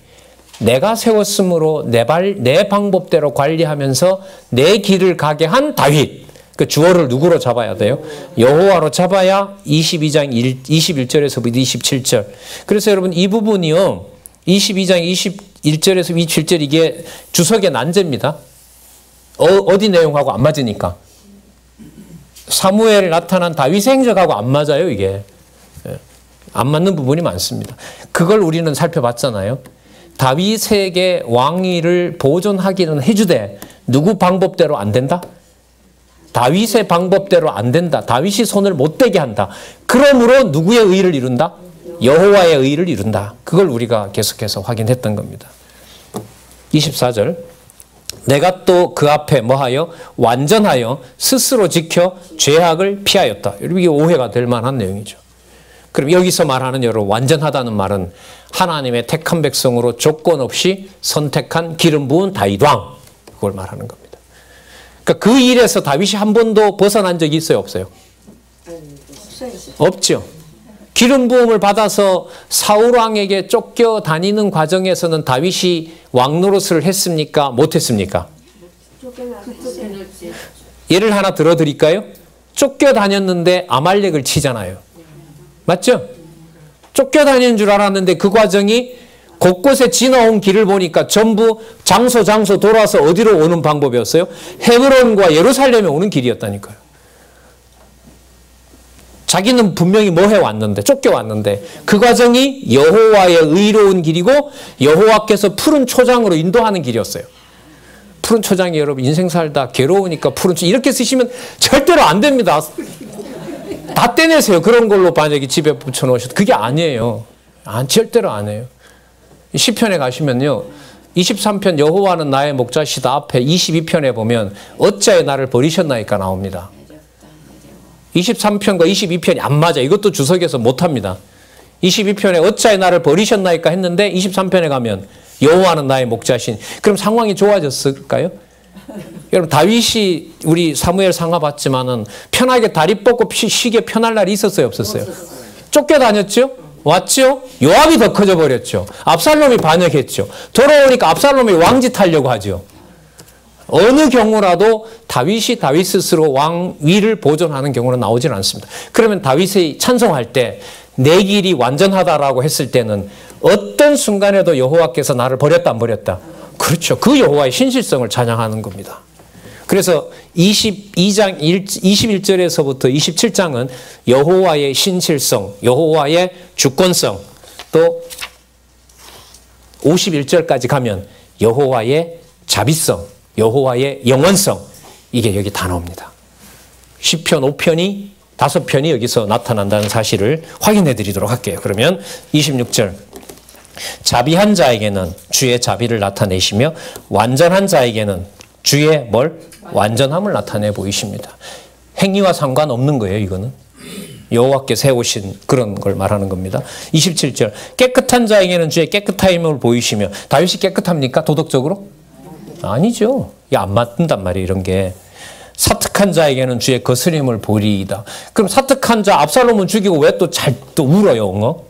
내가 세웠으므로 내 방법대로 관리하면서 내 길을 가게 한 다윗. 그 주어를 누구로 잡아야 돼요? 여호와로 잡아야 22장 21절에서부터 27절. 그래서 여러분 이 부분이요. 22장 21절에서 27절 이게 주석의 난제입니다. 어디 내용하고 안 맞으니까. 사무엘 나타난 다윗의 행적하고 안 맞아요 이게. 안 맞는 부분이 많습니다. 그걸 우리는 살펴봤잖아요. 다윗에게 왕위를 보존하기는 해주되 누구 방법대로 안 된다? 다윗의 방법대로 안 된다. 다윗이 손을 못 대게 한다. 그러므로 누구의 의를 이룬다? 여호와의 의를 이룬다. 그걸 우리가 계속해서 확인했던 겁니다. 24절 내가 또 그 앞에 뭐하여? 완전하여 스스로 지켜 죄악을 피하였다. 이게 오해가 될 만한 내용이죠. 그럼 여기서 말하는 여러분 완전하다는 말은 하나님의 택한 백성으로 조건 없이 선택한 기름 부은 다윗 왕. 그걸 말하는 겁니다. 그러니까 그 일에서 다윗이 한 번도 벗어난 적이 있어요? 없어요? 없죠. 기름 부음을 받아서 사울 왕에게 쫓겨 다니는 과정에서는 다윗이 왕 노릇을 했습니까? 못했습니까? 예를 하나 들어드릴까요? 쫓겨 다녔는데 아말렉을 치잖아요. 맞죠? 쫓겨 다니는 줄 알았는데 그 과정이 곳곳에 지나온 길을 보니까 전부 장소 돌아서 어디로 오는 방법이었어요? 헤브론과 예루살렘에 오는 길이었다니까요. 자기는 분명히 뭐 해왔는데, 쫓겨왔는데 그 과정이 여호와의 의로운 길이고 여호와께서 푸른 초장으로 인도하는 길이었어요. 푸른 초장이 여러분 인생 살다 괴로우니까 푸른 초장 이렇게 쓰시면 절대로 안 됩니다. 다 떼내세요. 그런 걸로 만약에 집에 붙여놓으셔도. 그게 아니에요. 절대로 안 해요. 시편에 가시면요. 23편 여호와는 나의 목자시다 앞에 22편에 보면 어찌하여 나를 버리셨나이까 나옵니다. 23편과 22편이 안 맞아. 이것도 주석에서 못합니다. 22편에 어찌하여 나를 버리셨나이까 했는데 23편에 가면 여호와는 나의 목자신. 그럼 상황이 좋아졌을까요? 여러분 다윗이 우리 사무엘 상하 봤지만은 편하게 다리 뻗고 쉬게 편할 날이 있었어요, 없었어요? 쫓겨다녔죠? 왔죠? 요압이 더 커져 버렸죠. 압살롬이 반역했죠. 돌아오니까 압살롬이 왕짓하려고 하죠. 어느 경우라도 다윗이 다윗 스스로 왕위를 보존하는 경우는 나오질 않습니다. 그러면 다윗이 찬송할 때 내 길이 완전하다라고 했을 때는 어떤 순간에도 여호와께서 나를 버렸다 안 버렸다? 그렇죠. 그 여호와의 신실성을 찬양하는 겁니다. 그래서 22장 21절에서부터 27장은 여호와의 신실성, 여호와의 주권성, 또 51절까지 가면 여호와의 자비성, 여호와의 영원성, 이게 여기 다 나옵니다. 시편 5편이 5편이 여기서 나타난다는 사실을 확인해 드리도록 할게요. 그러면 26절 자비한 자에게는 주의 자비를 나타내시며 완전한 자에게는 주의 완전함을 나타내 보이십니다. 행위와 상관없는 거예요. 이거는 여호와께 세우신 그런 걸 말하는 겁니다. 27절 깨끗한 자에게는 주의 깨끗함을 보이시며. 다윗이 깨끗합니까? 도덕적으로? 아니죠. 이게 안 맞는단 말이에요. 이런 게. 사특한 자에게는 주의 거스림을 보리이다. 그럼 사특한 자 압살롬은 죽이고 왜 또 또 울어요?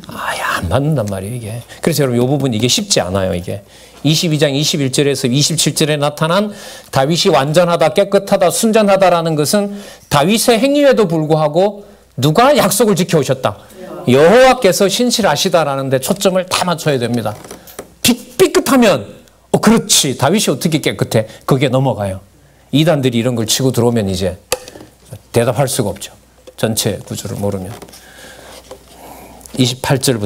안 맞는단 말이에요, 이게. 그래서 여러분, 이 부분 이게 쉽지 않아요, 이게. 22장 21절에서 27절에 나타난 다윗이 완전하다, 깨끗하다, 순전하다라는 것은 다윗의 행위에도 불구하고 누가 약속을 지켜오셨다? 여호와께서 신실하시다라는 데 초점을 다 맞춰야 됩니다. 삐끗하면, 그렇지, 다윗이 어떻게 깨끗해? 그게 넘어가요. 이단들이 이런 걸 치고 들어오면 이제 대답할 수가 없죠. 전체 구조를 모르면. 28절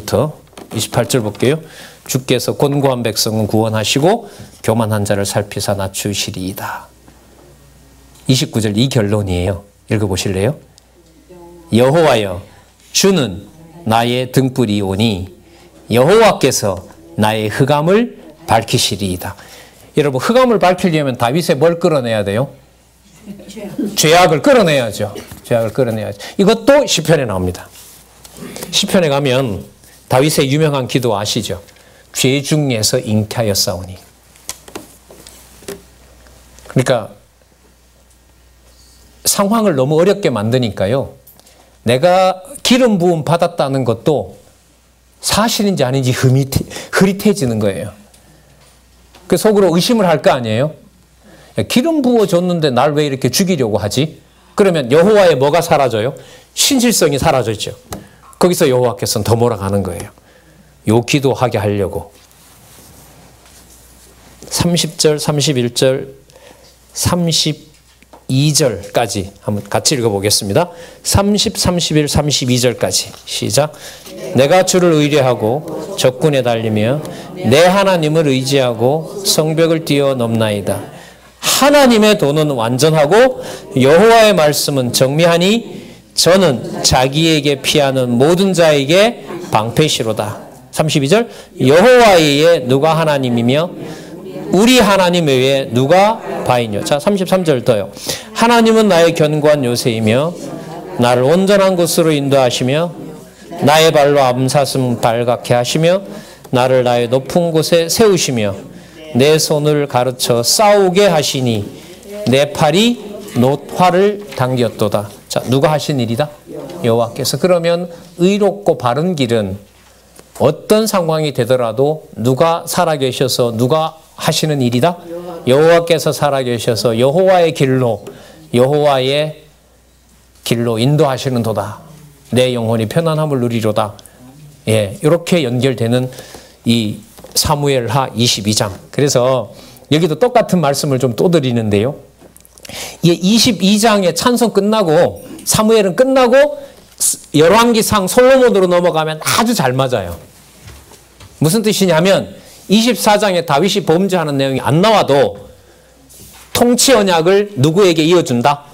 볼게요. 주께서 곤고한 백성은 구원하시고 교만한 자를 살피사 낮추시리이다. 29절 이 결론이에요. 읽어보실래요? 여호와여 주는 나의 등불이오니 여호와께서 나의 흑암을 밝히시리이다. 여러분, 흑암을 밝히려면 다윗의 뭘 끌어내야 돼요? 죄악을 끌어내야죠. 죄악을 끌어내야죠. 이것도 시편에 나옵니다. 시편에 가면 다윗의 유명한 기도 아시죠? 죄 중에서 잉태하였사오니. 그러니까 상황을 너무 어렵게 만드니까요. 내가 기름 부음 받았다는 것도 사실인지 아닌지 흐릿해지는 거예요. 그 속으로 의심을 할 거 아니에요? 기름 부어줬는데 날 왜 이렇게 죽이려고 하지? 그러면 여호와의 뭐가 사라져요? 신실성이 사라졌죠. 거기서 여호와께서는 더 몰아가는 거예요. 요 기도하게 하려고. 30절, 31절, 32절까지 한번 같이 읽어보겠습니다. 30, 31, 32절까지 시작. 내가 주를 의뢰하고 적군에 달리며 내 하나님을 의지하고 성벽을 뛰어넘나이다. 하나님의 도는 완전하고 여호와의 말씀은 정미하니 저는 자기에게 피하는 모든 자에게 방패시로다. 32절 여호와 외에 누가 하나님이며 우리 하나님 외에 누가 바이뇨. 자, 33절 더요. 하나님은 나의 견고한 요새이며 나를 온전한 곳으로 인도하시며 나의 발로 암사슴 발갛게 하시며 나를 나의 높은 곳에 세우시며 내 손을 가르쳐 싸우게 하시니 내 팔이 노화를 당겼도다. 자, 누가 하신 일이다? 여호와께서. 그러면 의롭고 바른 길은 어떤 상황이 되더라도 누가 살아계셔서 누가 하시는 일이다? 여호와께서 살아계셔서 여호와의 길로 인도하시는 도다. 내 영혼이 편안함을 누리로다. 예, 이렇게 연결되는 이 사무엘하 22장. 그래서 여기도 똑같은 말씀을 좀 또 드리는데요. 이 22장의 찬송 끝나고 사무엘은 끝나고 열왕기상 솔로몬으로 넘어가면 아주 잘 맞아요. 무슨 뜻이냐면 24장에 다윗이 범죄하는 내용이 안 나와도 통치 언약을 누구에게 이어준다?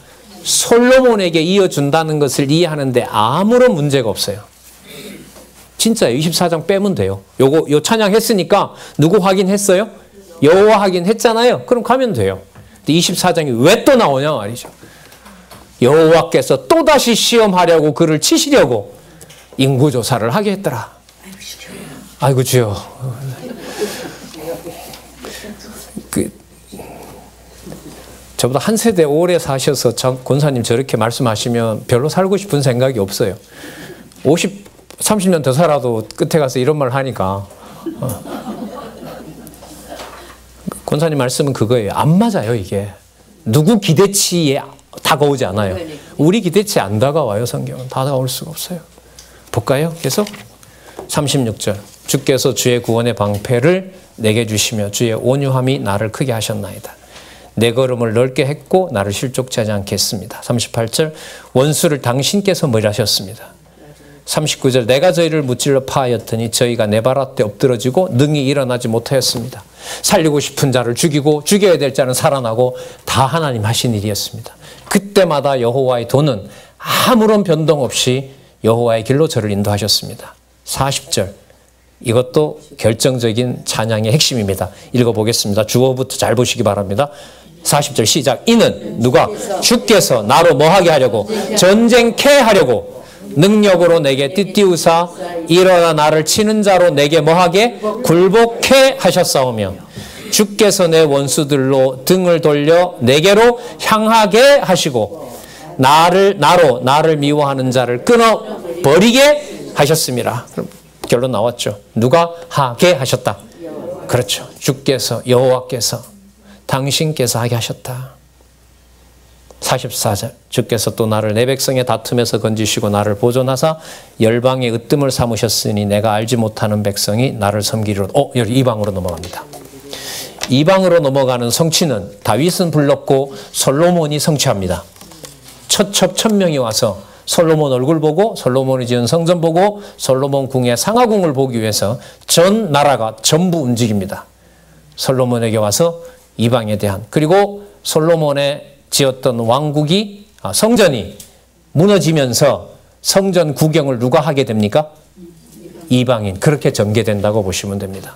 솔로몬에게 이어준다는 것을 이해하는데 아무런 문제가 없어요. 진짜요. 24장 빼면 돼요. 요 찬양 했으니까 누구 확인했어요? 여호와 확인했잖아요. 그럼 가면 돼요. 24장이 왜 또 나오냐 말이죠. 여호와께서 또다시 시험하려고 그를 치시려고 인구조사를 하게 했더라. 아이고 주여. 저보다 한 세대 오래 사셔서 권사님 저렇게 말씀하시면 별로 살고 싶은 생각이 없어요. 30년 더 살아도 끝에 가서 이런 말 하니까. 권사님 말씀은 그거예요. 안 맞아요, 이게. 누구 기대치에 다가오지 않아요. 우리 기대치에 안 다가와요, 성경은. 다가올 수가 없어요. 볼까요? 계속 36절. 주께서 주의 구원의 방패를 내게 주시며 주의 온유함이 나를 크게 하셨나이다. 내 걸음을 넓게 했고 나를 실족치 하지 않겠습니다. 38절. 원수를 당신께서 멸하셨습니다. 39절. 내가 저희를 무찔러 파하였더니 저희가 내 발 앞에 엎드러지고 능히 일어나지 못하였습니다. 살리고 싶은 자를 죽이고 죽여야 될 자는 살아나고 다 하나님 하신 일이었습니다. 그때마다 여호와의 도는 아무런 변동 없이 여호와의 길로 저를 인도하셨습니다. 40절. 이것도 결정적인 찬양의 핵심입니다. 읽어보겠습니다. 주어부터 잘 보시기 바랍니다. 40절 시작. 이는 누가? 주께서 나로 뭐하게 하려고? 전쟁케 하려고 능력으로 내게 띠띠우사 일어나 나를 치는 자로 내게 뭐하게? 굴복케 하셨사오며 주께서 내 원수들로 등을 돌려 내게로 향하게 하시고 나를 미워하는 자를 끊어 버리게 하셨습니다. 그럼 결론 나왔죠. 누가 하게 하셨다. 그렇죠. 주께서 여호와께서 당신께서 하게 하셨다. 44절. 주께서 또 나를 내 백성의 다툼에서 건지시고 나를 보존하사 열방의 으뜸을 삼으셨으니 내가 알지 못하는 백성이 나를 섬기리로다. 여기 이방으로 넘어갑니다. 이방으로 넘어가는 성취는 다윗은 불렀고 솔로몬이 성취합니다. 천명이 와서 솔로몬 얼굴 보고 솔로몬이 지은 성전 보고 솔로몬 궁의 상하궁을 보기 위해서 전 나라가 전부 움직입니다. 솔로몬에게 와서 이방에 대한, 그리고 솔로몬의 지었던 왕국이 성전이 무너지면서 성전 구경을 누가 하게 됩니까? 이방인. 그렇게 전개된다고 보시면 됩니다.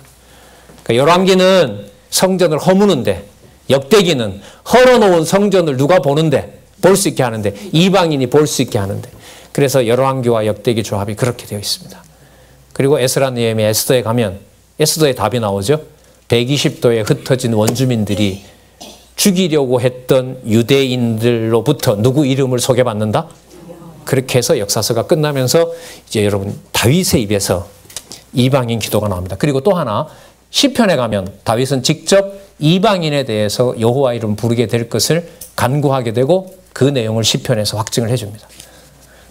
그러니까 열왕기는 성전을 허무는데, 역대기는 헐어놓은 성전을 누가 보는데, 볼 수 있게 하는데, 이방인이 볼 수 있게 하는데, 그래서 열왕기와 역대기 조합이 그렇게 되어 있습니다. 그리고 에스라 느헤미야 에스더에 가면 에스더의 답이 나오죠. 120도에 흩어진 원주민들이 죽이려고 했던 유대인들로부터 누구 이름을 소개받는다? 그렇게 해서 역사서가 끝나면서 이제 여러분 다윗의 입에서 이방인 기도가 나옵니다. 그리고 또 하나, 시편에 가면 다윗은 직접 이방인에 대해서 여호와 이름 부르게 될 것을 간구하게 되고 그 내용을 시편에서 확증을 해줍니다.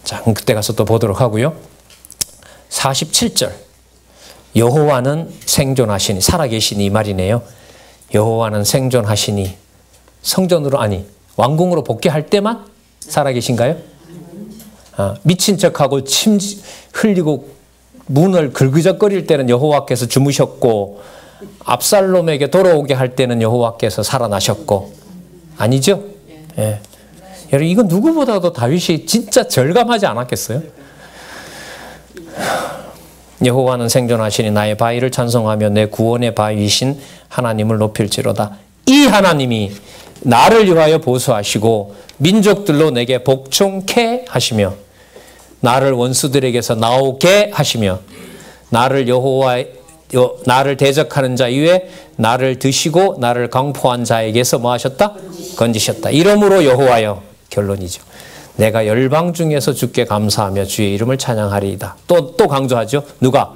자, 그때 가서 또 보도록 하고요. 47절. 여호와는 생존하시니, 살아계시니 이 말이네요. 여호와는 생존하시니 성전으로, 아니 왕궁으로 복귀할 때만 살아계신가요? 미친 척하고 침 흘리고 문을 긁으적거릴 때는 여호와께서 주무셨고 압살롬에게 돌아오게 할 때는 여호와께서 살아나셨고, 아니죠? 예. 여러분 이건 누구보다도 다윗이 진짜 절감하지 않았겠어요? 여호와는 생존하시니 나의 바위를 찬송하며 내 구원의 바위이신 하나님을 높일지로다. 이 하나님이 나를 위하여 보수하시고 민족들로 내게 복종케 하시며 나를 원수들에게서 나오게 하시며 나를 나를 대적하는 자 이외에 나를 드시고 나를 강포한 자에게서 뭐 하셨다? 건지셨다. 이러므로 여호와여, 결론이죠. 내가 열방 중에서 주께 감사하며 주의 이름을 찬양하리이다. 또 강조하죠. 누가?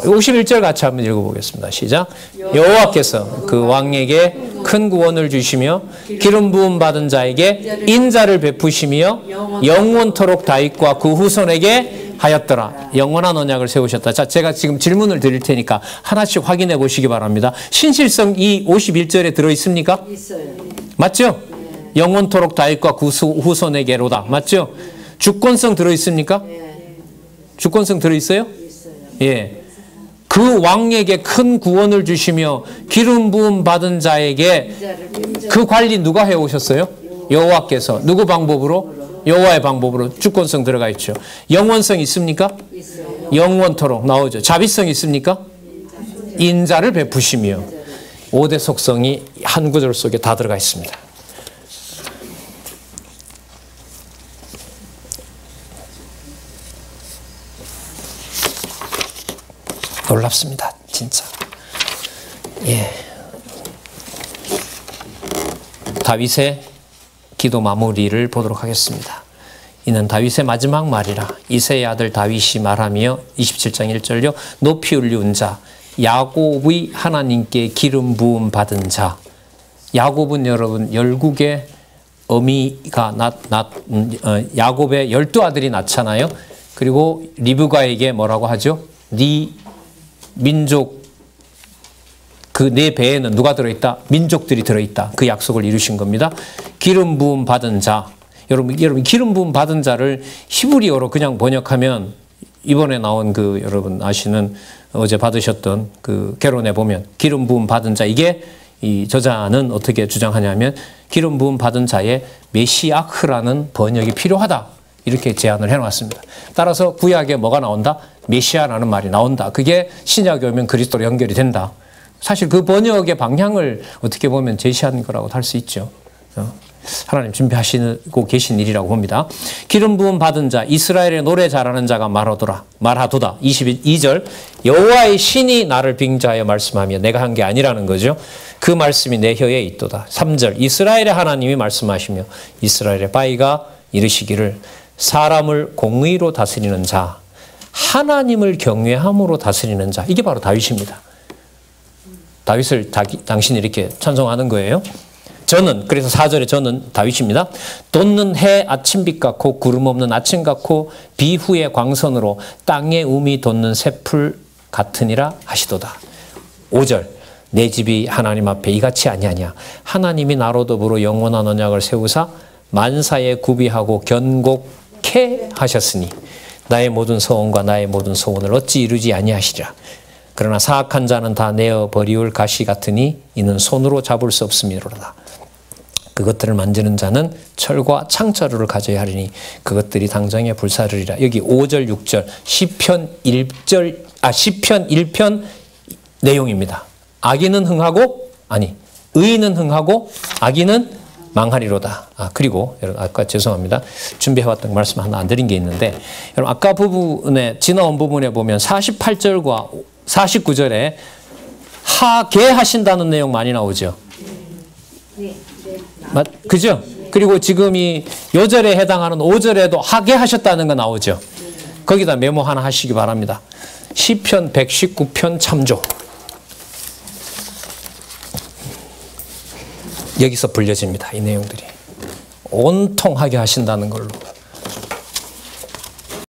51절 같이 한번 읽어보겠습니다. 시작. 여호와께서 그 왕에게 큰 구원을 주시며 기름 부음 받은 자에게 인자를 베푸시며 영원토록 다윗과 그 후손에게 하였더라. 영원한 언약을 세우셨다. 자, 제가 지금 질문을 드릴 테니까 하나씩 확인해 보시기 바랍니다. 신실성 이 51절에 들어있습니까? 있어요. 맞죠? 영원토록 다윗과 그 후손에게로다. 맞죠? 주권성 들어있습니까? 주권성 들어있어요? 있어요. 예. 그 왕에게 큰 구원을 주시며 기름 부음 받은 자에게 그 관리 누가 해오셨어요? 여호와께서 누구 방법으로? 여호와의 방법으로 주권성 들어가 있죠. 영원성 있습니까? 영원토록 나오죠. 자비성 있습니까? 인자를 베푸시며 5대 속성이 한 구절 속에 다 들어가 있습니다. 놀랍습니다. 진짜. 예. 다윗의 기도 마무리를 보도록 하겠습니다. 이는 다윗의 마지막 말이라. 이새의 아들 다윗이 말하며 27장 1절요. 높이 올리운 자 야곱의 하나님께 기름 부음 받은 자. 야곱은 여러분 열국의 어미가 야곱의 12아들이 낳잖아요. 그리고 리브가에게 뭐라고 하죠? 네 민족 그 내 배에는 누가 들어있다? 민족들이 들어있다. 그 약속을 이루신 겁니다. 기름 부음 받은 자. 여러분 기름 부음 받은 자를 히브리어로 그냥 번역하면 이번에 나온 그 여러분 아시는 어제 받으셨던 그 개론에 보면 기름 부음 받은 자, 이게 이 저자는 어떻게 주장하냐면 기름 부음 받은 자의 메시아흐라는 번역이 필요하다. 이렇게 제안을 해놨습니다. 따라서 구약에 뭐가 나온다? 메시아라는 말이 나온다. 그게 신약에 오면 그리스도로 연결이 된다. 사실 그 번역의 방향을 어떻게 보면 제시한 거라고 할 수 있죠. 하나님 준비하시고 계신 일이라고 봅니다. 기름 부음 받은 자, 이스라엘의 노래 잘하는 자가 말하도다. 22절 여호와의 신이 나를 빙자하여 말씀하며 내가 한 게 아니라는 거죠. 그 말씀이 내 혀에 있도다. 3절 이스라엘의 하나님이 말씀하시며 이스라엘의 바위가 이르시기를 사람을 공의로 다스리는 자, 하나님을 경외함으로 다스리는 자. 이게 바로 다윗입니다. 다윗을 당신이 이렇게 찬송하는 거예요. 저는, 그래서 4절에 저는 다윗입니다. 돋는 해 아침빛 같고 구름 없는 아침 같고 비 후의 광선으로 땅에 움이 돋는 새풀 같으니라 하시도다. 5절 내 집이 하나님 앞에 이같이 아니하냐. 하나님이 나로 더불어 영원한 언약을 세우사 만사에 구비하고 견고케 하셨으니 나의 모든 소원과 나의 모든 소원을 어찌 이루지 아니하시리라. 그러나 사악한 자는 다 내어 버리울 가시 같으니 이는 손으로 잡을 수 없음이로다. 그것들을 만지는 자는 철과 창자루를 가져야 하리니 그것들이 당장에 불사르리라. 여기 5절 6절 시편 1편 내용입니다. 악인은 흥하고 의인은 흥하고 악인은 망하리로다. 그리고 여러분 아까 죄송합니다. 준비해왔던 말씀 하나 안 드린 게 있는데 여러분 아까 부분에 지나온 부분에 보면 48절과 49절에 하게 하신다는 내용 많이 나오죠. 그죠? 그리고 지금 이 요절에 해당하는 5절에도 하게 하셨다는 거 나오죠. 거기다 메모 하나 하시기 바랍니다. 시편 119편 참조. 여기서 불려집니다. 이 내용들이. 온통 하게 하신다는 걸로.